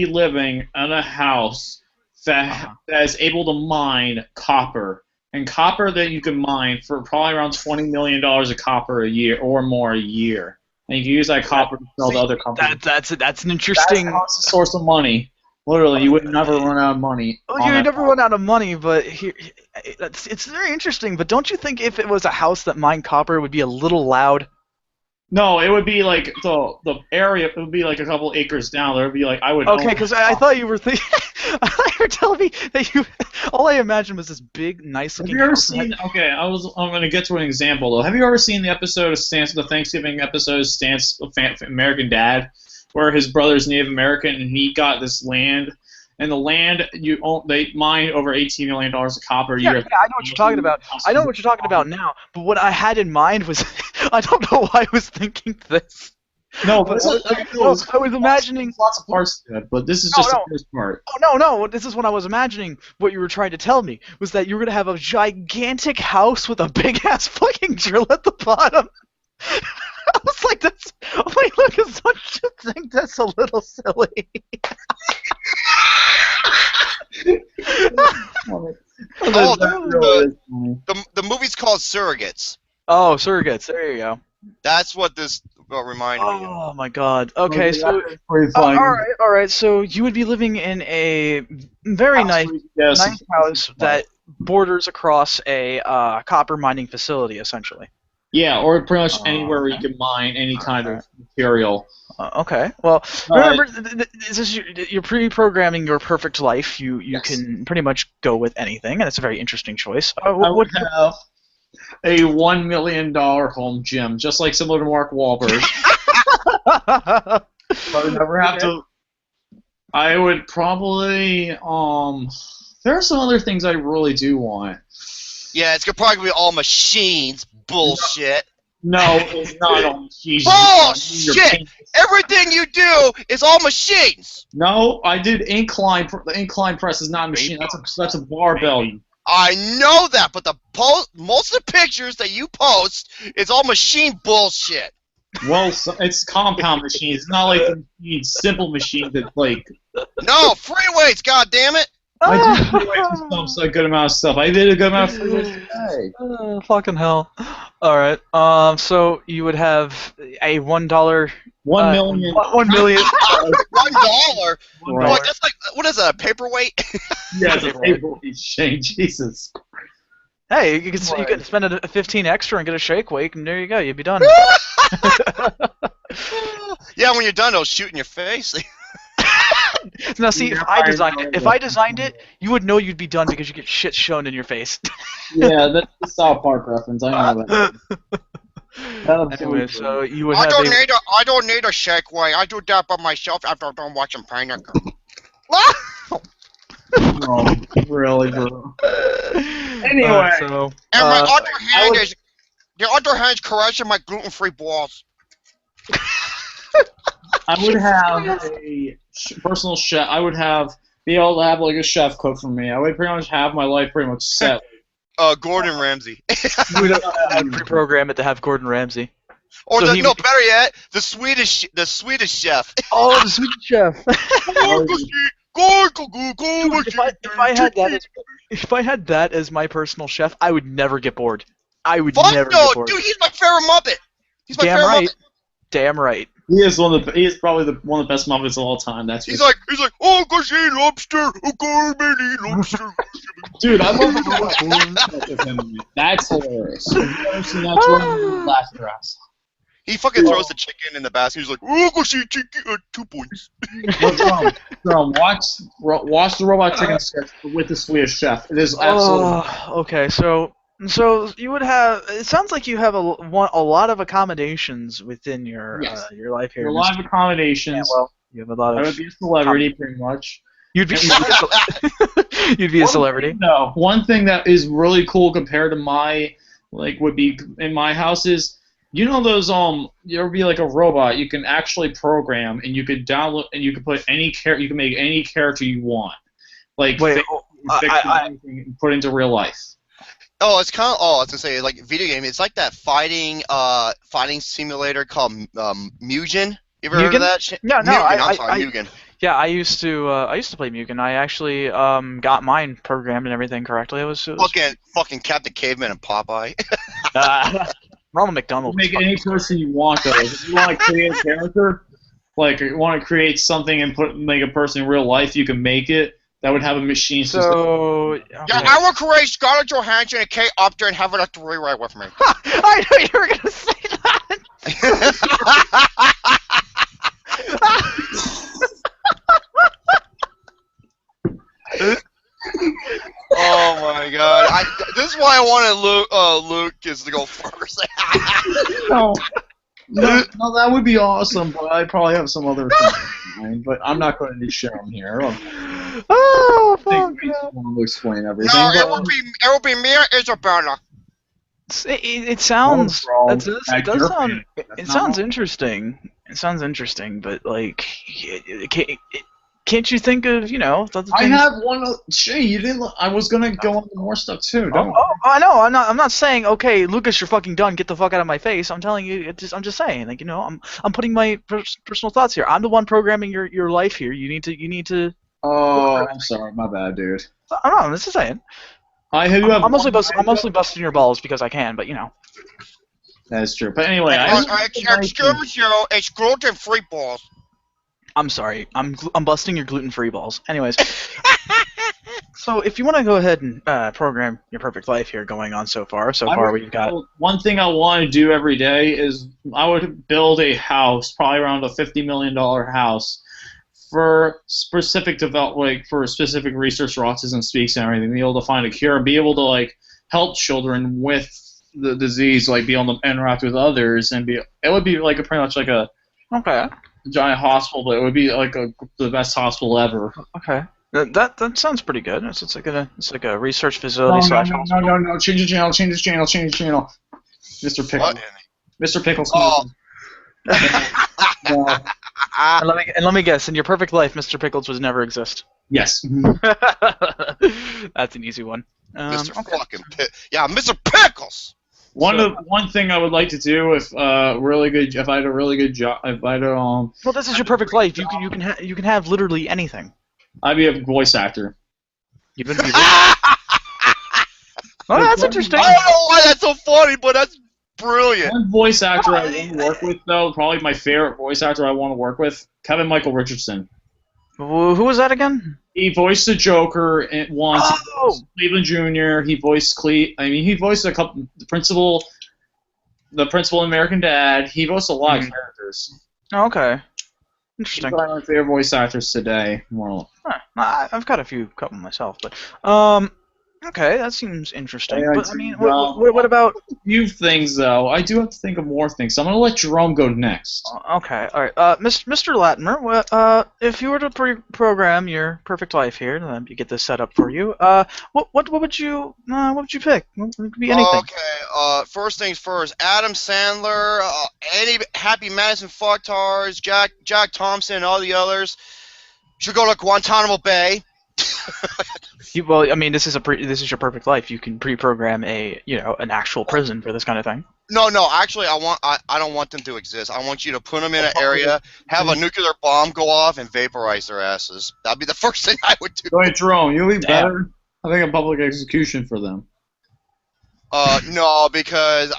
living in a house that is able to mine copper, and copper that you can mine for probably around $20 million of copper a year or more a year. And you can use that copper to sell to other companies. That's an interesting... That's a source of money. Literally, you would never run out of money. Well, you would never run out of money, but it's very interesting. But don't you think if it was a house that mined copper, it would be a little loud? No, it would be like the area. It would be like a couple acres down. There would be like I would. Okay, because I thought you were thinking. I thought you were telling me that you. All I imagined was this big, nice-looking. Have you ever house seen? Okay, I'm going to get to an example though. Have you ever seen the episode of the Thanksgiving episode of American Dad, where his brother's Native American and he got this land? And the land they mine over $18 million of copper a year. Yeah, I know what you're talking about. I know what you're talking about now. But what I had in mind was, I don't know why I was thinking this. No, but I was imagining lots of parts to it, but this is just the first part. Oh no! This is what I was imagining. What you were trying to tell me was that you were gonna have a gigantic house with a big ass fucking drill at the bottom. I was like, that's. Oh my Lucas, don't you think that's a little silly? The movie's called Surrogates. Oh, Surrogates. There you go. That's what this reminded me of. Oh my God. Okay, so all right. So you would be living in a very nice house that borders across a copper mining facility, essentially. Yeah, or pretty much anywhere where you can mine any kind of material. Okay. Well, remember, this is you're pre-programming your perfect life. You can pretty much go with anything, and it's a very interesing choice. I would have a $1 million home gym, just like similar to Mark Wahlberg. But I would never have to. I would probably. There are some other things I really do want. Yeah, it's probably be all machines. Bullshit. No, it's not all machines. Bullshit! Everything you do is all machines. No, I did incline. The incline press is not a machine. That's a barbell. I know that, but most of the pictures that you post is all machine bullshit. Well, it's compound machines. It's not like the machines, simple machines that like. No, free weights, goddammit! I do a good amount of stuff. I did a good amount of free weights today. Fucking hell. Alright, so you would have a $1... 1 million. 1 million. $1? Right. What? That's like, what is that, a paperweight? Yeah, it's a paperweight exchange. Jesus. Hey, you could spend a 15 extra and get a shake weight, and there you go, you'd be done. Yeah, when you're done, it'll shoot in your face. Now, see, if I designed it, you would know you'd be done because you get shit shown in your face. Yeah, that's the South Park reference. I know that. Anyway, so you would I have don't need a shake weight. I do that by myself after I'm done watching Pineapple. Oh, really, bro. Anyway, so And my other hand's caressing my gluten-free balls. I would have a personal chef. I would be able to have like a chef cook for me. I would pretty much have my life pretty much set. Gordon Ramsay. I'd pre-program it to have Gordon Ramsay. Or So better yet, the Swedish chef. Oh, the Swedish chef. If I had that as my personal chef, I would never get bored. I would never get bored. Dude, he's my favorite Muppet. He's my Damn favorite right. Muppet. Damn right. He is probably one of the best Muppets of all time. He's like, oh, go see lobster, oh, gourmet lobster. Dude, I love the That's hilarious. Have you ever seen that? Laugh your ass. He fucking throws the chicken in the basket. He's like, oh, go see chicken, 2 points. What's wrong? Watch the Robot Chicken sketch with the Swedish chef. It is absolutely. Okay, so you would have. It sounds like you have a lot of accommodations within your life here. A lot of accommodations. Yeah, well, you have a lot of. I would be a celebrity, pretty much. You'd be a celebrity. No, one thing that is really cool compared to my would be in my house is. You know those you ever be like a robot you can actually program and you could download and you can put you can make any character you want. Like put into real life. Oh, it's kind of I was gonna say like video game. It's like that fighting simulator called Mugen. You ever heard of that shit? No, Mugen. Yeah, I used to play Mugen. I actually got mine programmed and everything correctly. It was fucking Captain Caveman and Popeye. Ronald McDonald. You can make any person you want, though. If you want to create a character, like you want to create something and make a person in real life, you can make it. That would have a machine system. Okay. Yeah, I will create Scarlett Johansson and Kate Upton and have her at the rewrite with me. I knew you were gonna say that. Oh my god! This is why I wanted Lucas to go first. No, that would be awesome. But I probably have some other things in mind, but I'm not going to share them here. Oh, fuck! Want to explain everything. No, it will be me or Isabella. It sounds. It sounds interesting. It sounds interesting, but like, can't you think of other things? I have one. Shay, you didn't. I was gonna go on to more stuff too. Don't. I know. I'm not saying okay, Lucas, you're fucking done. Get the fuck out of my face. I'm telling you. I'm just saying. Like I'm putting my personal thoughts here. I'm the one programming your life here. You need to. Oh, I'm sorry. My bad, dude. I'm just saying. I'm mostly busting your balls because I can, but That's true. But anyway, excuse you. It's gluten-free balls. I'm sorry. I'm busting your gluten-free balls. Anyways, so if you want to go ahead and program your perfect life here, going on so far we've got. One thing I want to do every day is I would build a house, probably around a $50 million house, for specific for specific research for autism speaks and everything. Be able to find a cure and be able to help children with the disease, be able to interact with others and it would be pretty much like a. Okay. Giant hospital, but it would be the best hospital ever. Okay, that sounds pretty good. It's like a research facility No! Change the channel. Mr. Pickles. Mr. Pickles. Oh. And let me guess. In your perfect life, Mr. Pickles would never exist. Yes. That's an easy one. Mr. Fucking Mr. Pickles. One thing I would like to do if I had a really good job, if I had Well, this is your perfect life. You can have literally anything. I'd be a voice actor. You've been. Oh, that's interesting. I don't know why that's so funny, but that's brilliant. One voice actor I want to work with, though, probably my favorite voice actor I want to work with, Kevin Michael Richardson. Who was that again? He voiced the Joker once. Oh! Cleveland Jr. He voiced he voiced a couple. The principal in American Dad. He voiced a lot of characters. Oh, okay. He's Interesting. one of my favorite voice actors today. More. I've got a couple myself, but okay, that seems interesting. Yeah, But I mean, what about? A few things though. I do have to think of more things. So I'm gonna let Jerome go next. Okay, all right. Mr. Latimer, if you were to program your perfect life here, then you get this set up for you. What would you pick? It could be anything. Okay, first things first. Adam Sandler, any Happy Madison fucktards, Jack Thompson, and all the others should go to Guantanamo Bay. Well, I mean, this is your perfect life. You can pre-program an actual prison for this kind of thing. No, actually, I don't want them to exist. I want you to put them in an area, have a nuclear bomb go off, and vaporize their asses. That'd be the first thing I would do. Wait, Jerome, you'll be better. I think a public execution for them. No, because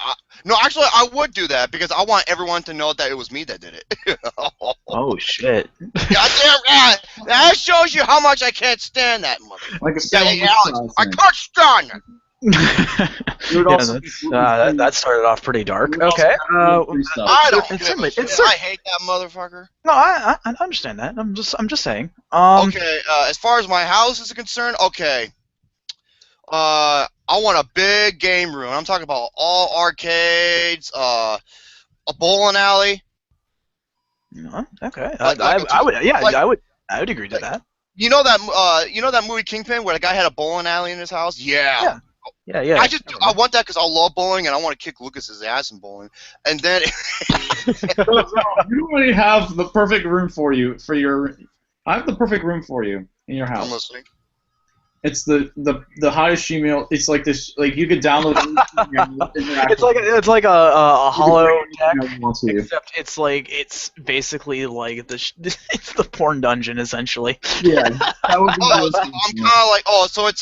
actually, I would do that because I want everyone to know that it was me that did it. Oh shit! Goddamn right! That shows you how much I can't stand that mother. Like a Alex, I can't stand it. That started off pretty dark. Okay. I don't give a shit. it's I hate that motherfucker. No, I understand that. I'm just saying. Okay. As far as my house is concerned, okay. I want a big game room. I'm talking about all arcades, a bowling alley. Okay. I would agree to that. You know that movie Kingpin where the guy had a bowling alley in his house? Yeah. Yeah. I want that because I love bowling and I want to kick Lucas's ass in bowling. And then you already have the perfect room for you I have the perfect room for you in your house. I'm listening. It's the hottest Gmail. It's like this. Like you could download. It's like a hollow tech, except it's basically like it's the porn dungeon essentially. Yeah, that would be I'm kind of like so it's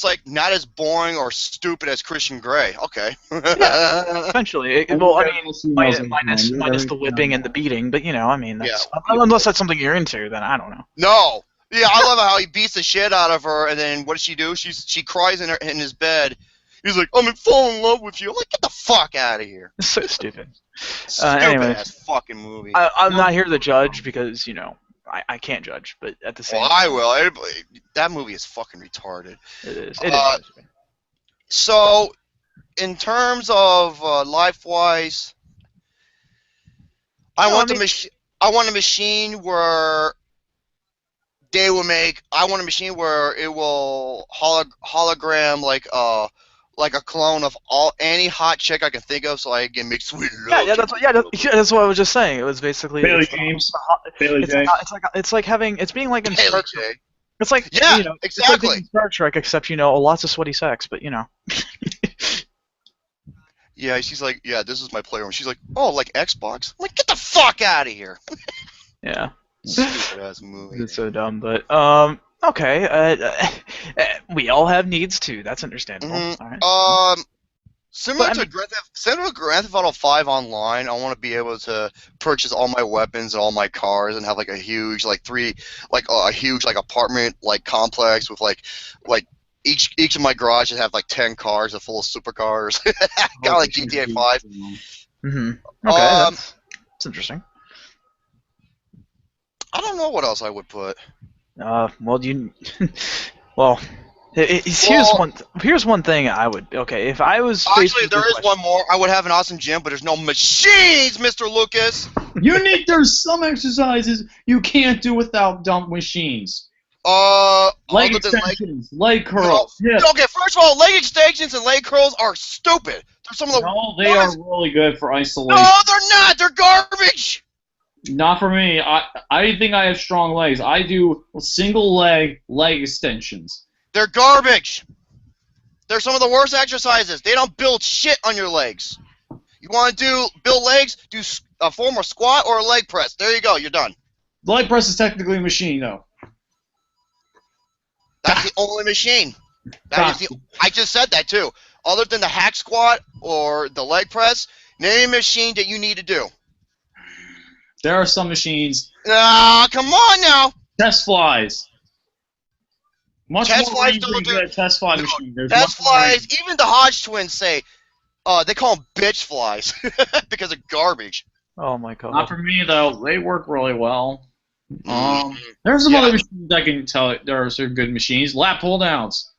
like not as boring or stupid as Christian Grey. Okay. Yeah, essentially. Well, I mean, minus the whipping and the beating, but I mean, unless that's something you're into, then I don't know. No. Yeah, I love how he beats the shit out of her, and then what does she do? She cries in his bed. He's like, I'm falling in love with you. I'm like, get the fuck out of here. It's so stupid. Stupid ass fucking movie. I'm not here to judge because I can't judge, but at the same time, I will. That movie is fucking retarded. It is. It is. So, in terms of life-wise, I want a machine where they will make. I want a machine where it will hologram like a clone of any hot chick I can think of, so I can make sweet love. That's what I was just saying. It was basically Bailey James. Bailey J. It's like being in Star Trek. It's like exactly. It's like being in Star Trek, except lots of sweaty sex, but Yeah, she's like, yeah, this is my playroom. She's like, oh, like Xbox. I'm like, get the fuck out of here. Yeah. Stupid ass movie. It's so dumb, but okay. We all have needs too. That's understandable. Mm-hmm. All right. Similar to Grand Theft Auto 5 Online, I want to be able to purchase all my weapons and all my cars and have like a huge apartment complex with like each of my garages have like 10 cars full of supercars, kind of like GTA 5. Mm-hmm. Okay, that's interesting. I don't know what else I would put. Here's one thing I would. Okay, if I was actually, there is one more. I would have an awesome gym, but there's no machines, Mr. Lucas. There's some exercises you can't do without dumb machines. Leg extensions, leg curls. No. Yeah. Okay, first of all, leg extensions and leg curls are stupid. They're some of the. No, they are really good for isolation. No, they're not. They're garbage. Not for me. I think I have strong legs. I do single leg extensions. They're garbage. They're some of the worst exercises. They don't build shit on your legs. You want to build legs? Do a form of squat or a leg press. There you go. You're done. The leg press is technically a machine, though. That's the only machine. I just said that too. Other than the hack squat or the leg press, name a machine that you need to do. There are some machines. Ah, come on now. Test flies. Test flies don't do a test fly machine. There's test flies. Even the Hodge twins say, they call them bitch flies because of garbage. Oh my god. Not for me though. They work really well. There's some other machines I can tell. There are some good machines. Lat pull downs.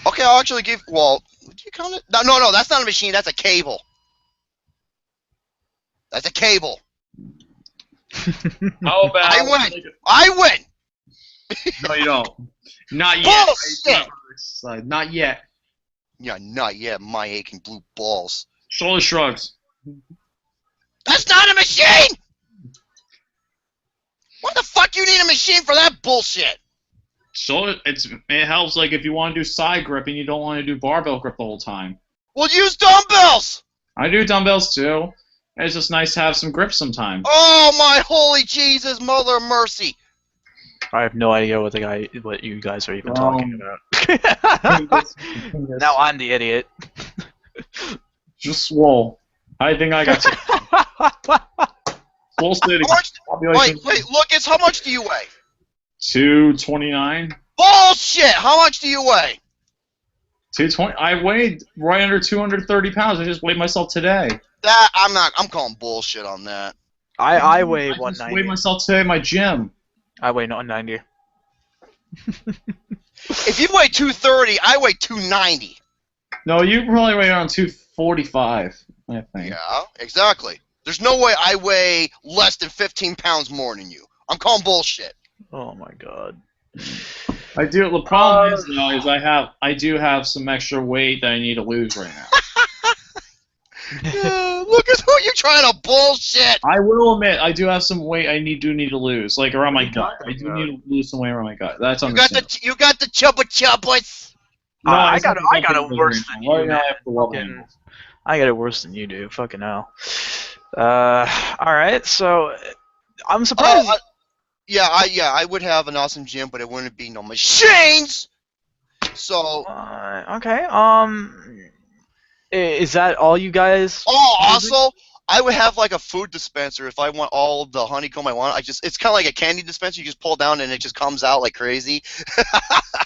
Okay, I'll actually give. Well, do you count it? No. That's not a machine. That's a cable. That's a cable. How about? I win. No, you don't. Not yet. Bullshit. Not yet. Yeah, not yet. My aching blue balls. Shoulder shrugs. That's not a machine! What the fuck you need a machine for that bullshit? So it helps like if you want to do side grip and you don't want to do barbell grip the whole time. Well, use dumbbells! I do dumbbells too. It's just nice to have some grip sometimes. Oh my holy Jesus, mother of mercy! I have no idea what you guys are even talking about. Now I'm the idiot. Just swole. I think I got Swole City. Wait, Lucas, how much do you weigh? 229. Bullshit! How much do you weigh? 220. I weighed right under 230 pounds. I just weighed myself today. I'm calling bullshit on that. I weigh I just 190. weighed myself today at my gym. I weigh 190. If you weigh 230, I weigh 290. No, you probably weigh around 245, I think. Yeah, exactly. There's no way I weigh less than 15 pounds more than you. I'm calling bullshit. Oh my god. I do. The problem is though, is I do have some extra weight that I need to lose right now. Look at who you trying to bullshit. I will admit, I do have some weight I need to lose, like around my gut. I do need to lose some weight around my gut. That's understandable. You got the chubbas. No, I got it worse than you. Right now, I got it worse than you do. Fucking hell. All right, so I'm surprised. I would have an awesome gym, but it wouldn't be no machines. So. Okay. Is that all you guys? Oh, also, I would have like a food dispenser if I want all the honeycomb I want. It's kind of like a candy dispenser. You just pull down and it just comes out like crazy.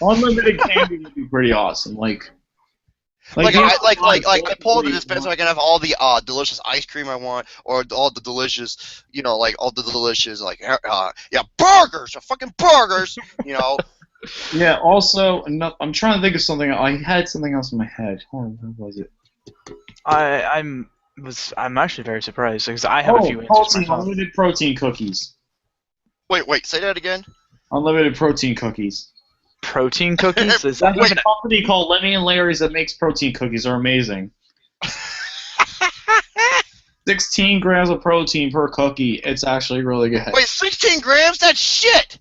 Unlimited candy would be pretty awesome. I pull the dispenser. I can have all the delicious ice cream I want, or all the delicious, burgers, or fucking burgers, Yeah. Also, I'm trying to think of something. I had something else in my head. Hold on, what was it? I'm actually very surprised because I have a few answers myself. Unlimited protein cookies. Wait, say that again. Unlimited protein cookies. Protein cookies? Is that There's a company called Lenny and Larry's that makes protein cookies. They're amazing. 16 grams of protein per cookie. It's actually really good. Wait, 16 grams? That's shit!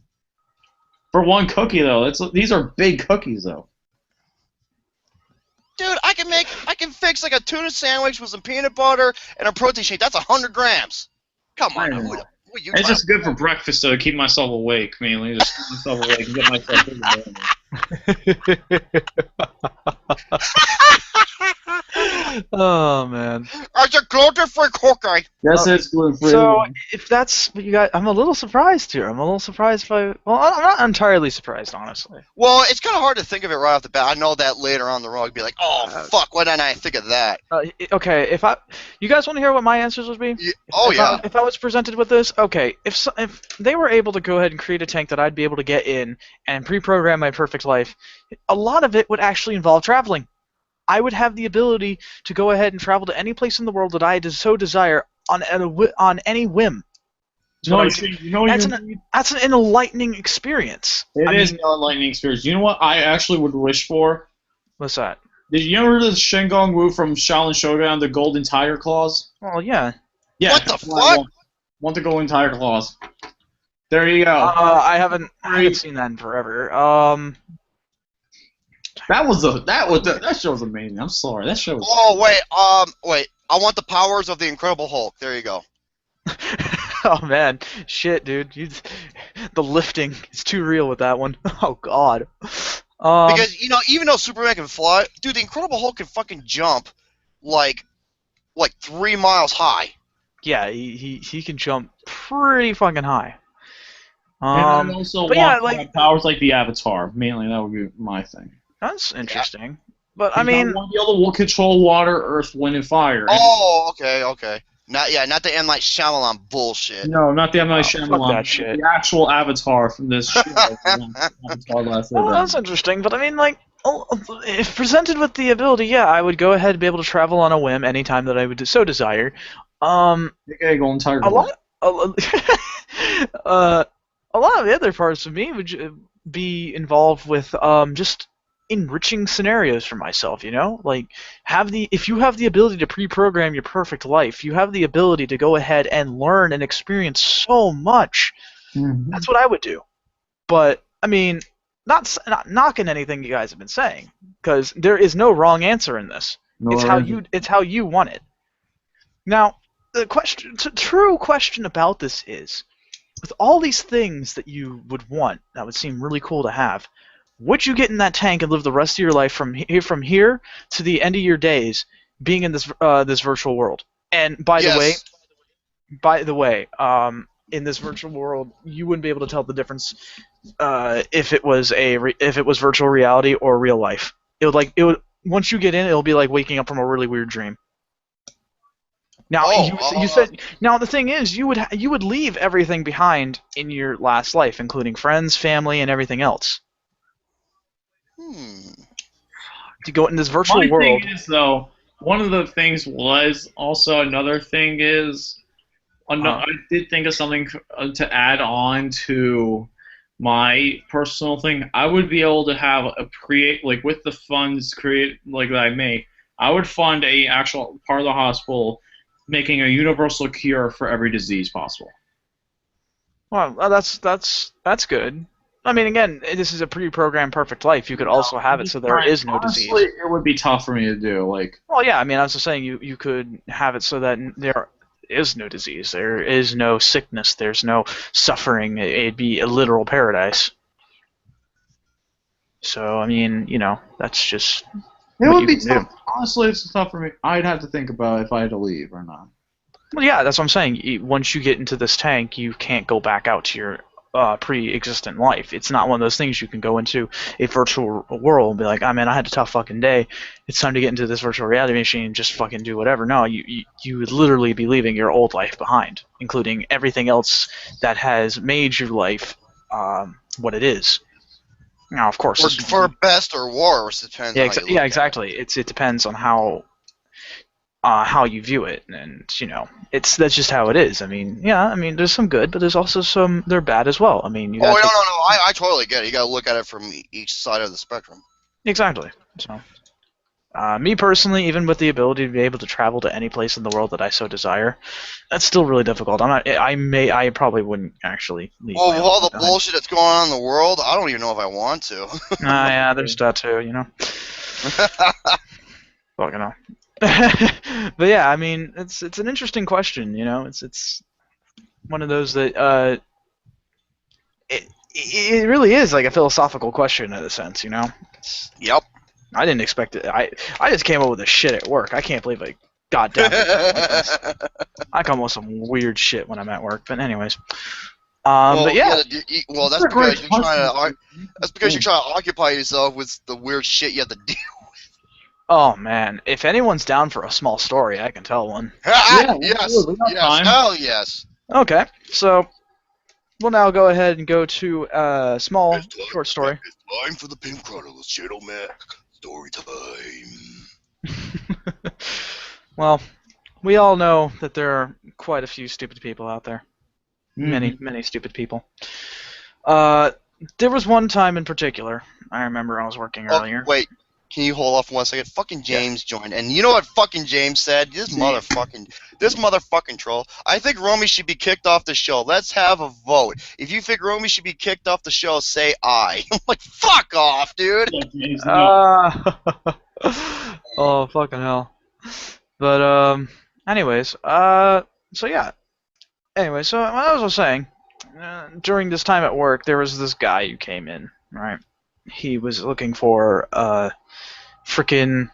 For one cookie, though. These are big cookies, though. Dude, I can fix like a tuna sandwich with some peanut butter and a protein shake. That's 100 grams. Come on. What you it's just good for breakfast, though, to keep myself awake, mainly. Just keep myself awake and get myself in the Oh man. It's a gluten-free cookie. Yes, it's gluten-free. So if that's what you got, I'm a little surprised here. I'm a little surprised by. Well, I'm not entirely surprised, honestly. Well, it's kind of hard to think of it right off the bat. I know that later on the road, be like, oh fuck, why didn't I think of that? Okay, you guys want to hear what my answers would be? Yeah, If I was presented with this, okay, if they were able to go ahead and create a tank that I'd be able to get in and pre-program my perfect life, a lot of it would actually involve traveling. I would have the ability to go ahead and travel to any place in the world that I so desire on any whim. That's an enlightening experience. It is an enlightening experience. You know what I actually would wish for? What's that? Did you ever hear the Shingon Wu from Shaolin Shogun, the Golden Tiger Claws? Well, yeah. Yeah. What the fuck? Want the Golden Tiger Claws. There you go. I haven't seen that in forever. That show was amazing. I'm sorry, that show was. Oh wait. I want the powers of the Incredible Hulk. There you go. Oh man, shit, dude. The lifting is too real with that one. Oh god. Because even though Superman can fly, dude, the Incredible Hulk can fucking jump like 3 miles high. Yeah, he can jump pretty fucking high. And I also but want yeah, powers like the Avatar. Mainly, that would be my thing. That's interesting. But I mean, I want to be able to control water, earth, wind, and fire. Oh, okay. Not the M. Night Shyamalan bullshit. No, not the M. Night Shyamalan. Fuck that shit. The actual Avatar from this show. Avatar Last well, Airbender. that's interesting. But I mean, like, if presented with the ability, yeah, I would go ahead and be able to travel on a whim anytime that I would so desire. Okay, Golden Tiger. A lot of the other parts of me would be involved with just enriching scenarios for myself, like if you have the ability to pre-program your perfect life, you have the ability to go ahead and learn and experience so much. That's what I would do. But I mean, not knocking anything you guys have been saying, because there is no wrong answer in this. It's how you want it. Now, the true question about this is, with all these things that you would want, that would seem really cool to have, would you get in that tank and live the rest of your life from here to the end of your days being in this this virtual world? And by the way, in this virtual world, you wouldn't be able to tell the difference if it was virtual reality or real life. It would once you get in, it'll be like waking up from a really weird dream. Now you said. Now the thing is, you would leave everything behind in your last life, including friends, family, and everything else. To go in this virtual world. My thing is, though, one of the things was also another thing is, I did think of something to add on to my personal thing. I would be able to have with the funds that I make, I would fund a actual part of the hospital making a universal cure for every disease possible. Well, that's good. I mean, again, this is a pre-programmed perfect life. You could also have it so there is no disease. Honestly, it would be tough for me to do. Well, yeah, I mean, I was just saying you could have it so that there is no disease, there is no sickness, there's no suffering. It'd be a literal paradise. So, I mean, that's just. It would be tough. Honestly, it's tough for me. I'd have to think about if I had to leave or not. Well, yeah, that's what I'm saying. Once you get into this tank, you can't go back out to your pre-existent life. It's not one of those things you can go into a virtual world and be like, oh man, I had a tough fucking day. It's time to get into this virtual reality machine and just fucking do whatever. No, you would literally be leaving your old life behind, including everything else that has made your life what it is. Now, of course, for best or worse, it depends. Exactly. It depends on how you view it, and that's just how it is. I mean, there's some good, but there's also some they're bad as well. I mean, no, I totally get it. You got to look at it from each side of the spectrum. Exactly. So, me personally, even with the ability to be able to travel to any place in the world that I so desire, that's still really difficult. I probably wouldn't actually leave. Well, with all the bullshit that's going on in the world, I don't even know if I want to. Yeah, there's that too. Fucking hell. But yeah, I mean, it's an interesting question. It's one of those that it really is like a philosophical question in a sense. Yep. I didn't expect it. I just came up with this shit at work. I can't believe I goddamn I come up with some weird shit when I'm at work. But anyways, but yeah. Well, that's because you're trying to occupy yourself with the weird shit you have to deal with. Oh man, if anyone's down for a small story, I can tell one. Yes, hell yes. Okay, so we'll now go ahead and go to a small short story. It's time for the Pimp Chronicles, Shadow Mac. Story time. Well, we all know that there are quite a few stupid people out there. Many stupid people. There was one time in particular, I remember I was working earlier. Wait, Can you hold off 1 second? Fucking James joined, and you know what fucking James said? This motherfucking troll. I think Romy should be kicked off the show. Let's have a vote. If you think Romy should be kicked off the show, say aye. I'm like, fuck off, dude. Yeah, James, no. Oh, fucking hell. But, anyways, so yeah. Anyway, so as I was saying, during this time at work, there was this guy who came in, right? He was looking for, freaking...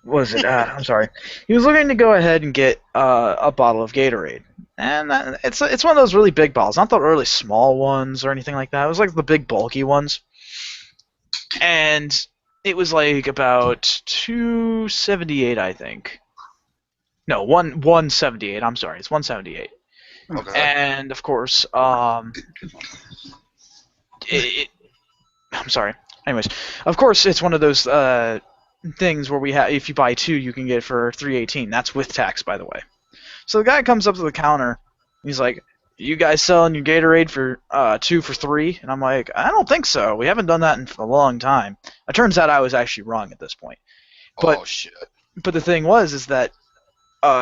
What is it? I'm sorry. He was looking to go ahead and get a bottle of Gatorade. And it's one of those really big bottles, not the really small ones or anything like that. It was like the big bulky ones. And it was like about $2.78, I think. No, $1.78. I'm sorry, it's $1.78. Okay. And of course, I'm sorry. Anyways, of course, it's one of those things where we have. If you buy two, you can get it for $3.18. That's with tax, by the way. So the guy comes up to the counter. He's like, "You guys selling your Gatorade for 2 for $3?" And I'm like, "I don't think so. We haven't done that in a long time." It turns out I was actually wrong at this point. But, oh shit. But the thing is that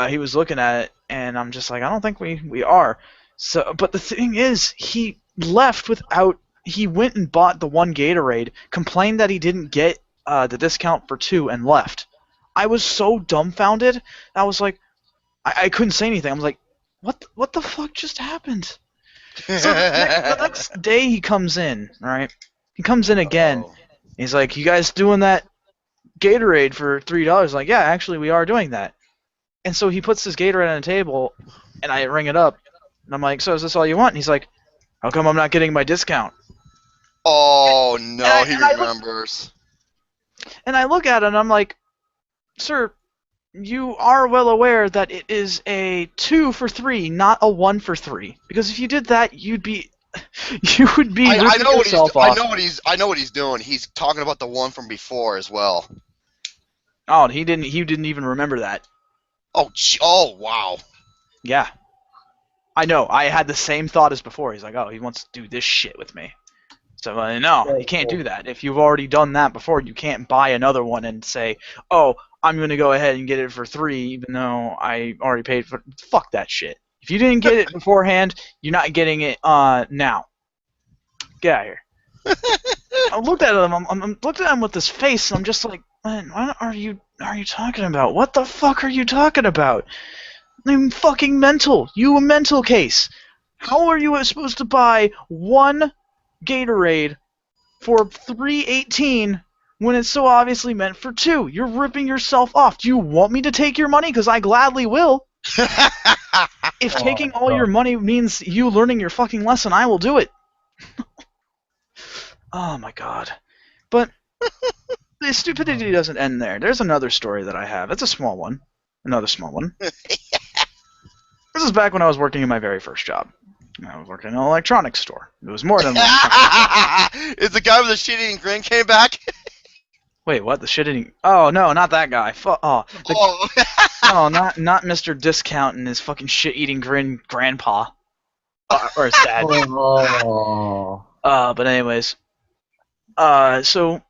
he was looking at it, and I'm just like, I don't think we are. So, but the thing is, he left without. He went and bought the one Gatorade, complained that he didn't get the discount for 2, and left. I was so dumbfounded. I was like, I couldn't say anything. I was like, what the fuck just happened? So the next day he comes in, right? He comes in again. Oh. He's like, "You guys doing that Gatorade for $3?" Like, "Yeah, actually we are doing that." And so he puts this Gatorade on the table, and I ring it up, and I'm like, "So is this all you want?" And he's like, "How come I'm not getting my discount?" Oh no, he and I remembers. And I look at it, and I'm like, "Sir, you are well aware that it is a 2 for $3, not a 1 for $3. Because if you did that, you would be I know what yourself off." I know what he's doing. He's talking about the one from before as well. Oh, and he didn't even remember that. Oh wow. Yeah. I know. I had the same thought as before. He's like, "Oh, he wants to do this shit with me." So, no, you can't do that. If you've already done that before, you can't buy another one and say, "Oh, I'm going to go ahead and get it for $3, even though I already paid for it." Fuck that shit. If you didn't get it beforehand, you're not getting it now. Get out of here. I looked at him. I'm looking at him with this face, and I'm just like, "Man, what are you talking about? What the fuck are you talking about? I'm fucking mental. You a mental case. How are you supposed to buy one Gatorade for $3.18 when it's so obviously meant for 2? You're ripping yourself off. Do you want me to take your money? Because I gladly will. If taking all your money means you learning your fucking lesson, I will do it." Oh my god. But the stupidity doesn't end there. There's another story that I have. It's a small one. Another small one. This is back when I was working in my very first job. I was working in an electronics store. It was more than an electronics store. Is the guy with the shit-eating grin came back? Wait, what? The shit-eating... Oh, no, not that guy. No, not Mr. Discount and his fucking shit-eating grin grandpa. Or his dad. Oh. But anyways. So...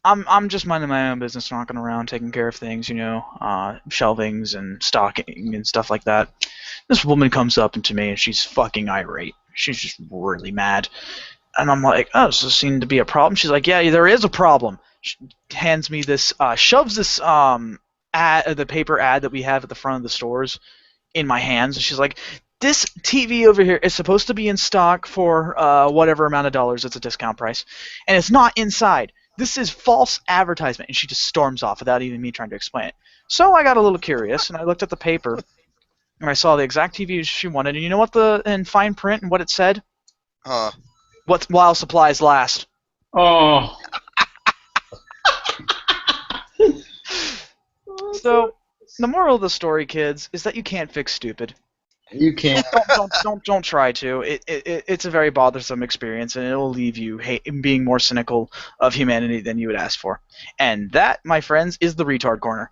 I'm just minding my own business, knocking around, taking care of things, shelvings and stocking and stuff like that. This woman comes up to me, and she's fucking irate. She's just really mad. And I'm like, "Oh, does this seem to be a problem?" She's like, "Yeah, there is a problem." She hands me this, shoves this the paper ad that we have at the front of the stores in my hands. And she's like, "This TV over here is supposed to be in stock for whatever amount of dollars. It's a discount price. And it's not inside. This is false advertisement." And she just storms off without even me trying to explain it. So I got a little curious, and I looked at the paper, and I saw the exact TV she wanted. And you know what in fine print and what it said? Huh. "What while supplies last." Oh. So the moral of the story, kids, is that you can't fix stupid. You can't. Don't try to. It's a very bothersome experience, and it will leave you being more cynical of humanity than you would ask for. And that, my friends, is the retard corner.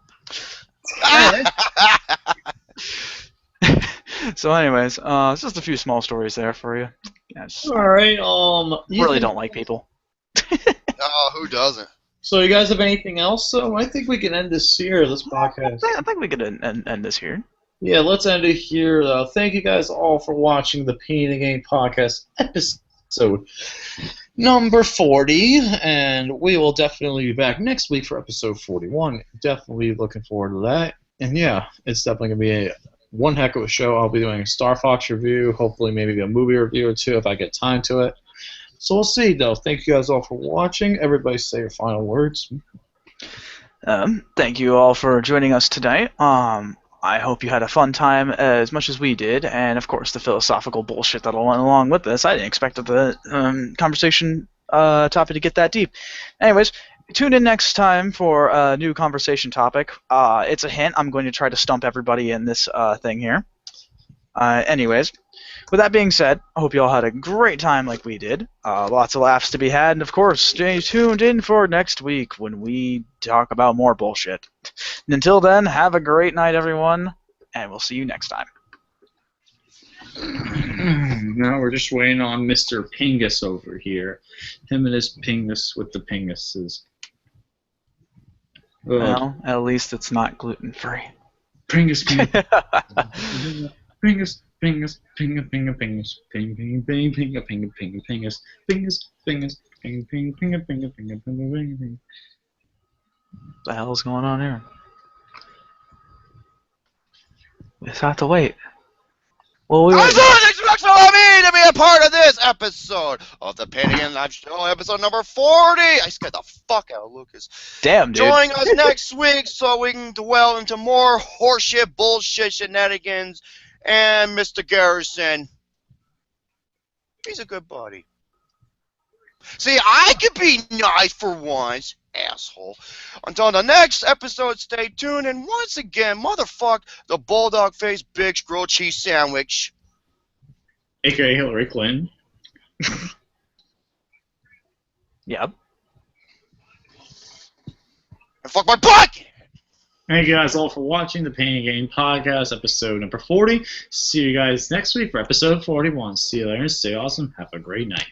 So, anyways, it's just a few small stories there for you. Yes. All right. Really don't like people. who doesn't? So you guys have anything else? So I think we can end this here, this podcast. I think we could end this here. Yeah, let's end it here, though. Thank you guys all for watching the Painting Game Podcast episode number 40, and we will definitely be back next week for episode 41. Definitely looking forward to that. And yeah, it's definitely going to be one heck of a show. I'll be doing a Star Fox review, hopefully maybe a movie review or two if I get time to it. So we'll see, though. Thank you guys all for watching. Everybody say your final words. Thank you all for joining us today. I hope you had a fun time as much as we did, and of course the philosophical bullshit that went along with this. I didn't expect the conversation topic to get that deep. Anyways, tune in next time for a new conversation topic. It's a hint. I'm going to try to stump everybody in this thing here. Anyways, with that being said, I hope you all had a great time like we did. Lots of laughs to be had, and of course, stay tuned in for next week when we talk about more bullshit. And until then, have a great night, everyone, and we'll see you next time. Now we're just waiting on Mr. Pingus over here. Him and his Pingus with the Pinguses. Well, at least it's not gluten-free. Pingus, Pingus. Pingus, Pingus, Pinga, Pinga, Pingus, Ping, Ping, Ping, Pinga, Pinga, Pinga, Pingus, Pingus, Pingus, Ping, Ping, Pinga, Pinga, Pinga, Pinga, Pinga, Pinga. What the hell is going on here? We just have to wait. Well, we I me to be a part of this episode of the Painting and Live Show, episode number 40. I scared the fuck out of Lucas. Damn, dude. Join us next week so we can dwell into more horseshit, bullshit, shenanigans. And Mr. Garrison, he's a good buddy. See, I could be nice for once, asshole. Until the next episode, stay tuned. And once again, motherfuck the bulldog face bitch grilled cheese sandwich. A.K.A. Hilary Clinton. Yep. And fuck my butt! Thank you guys all for watching the Painting Game Podcast, episode number 40. See you guys next week for episode 41. See you later and stay awesome. Have a great night.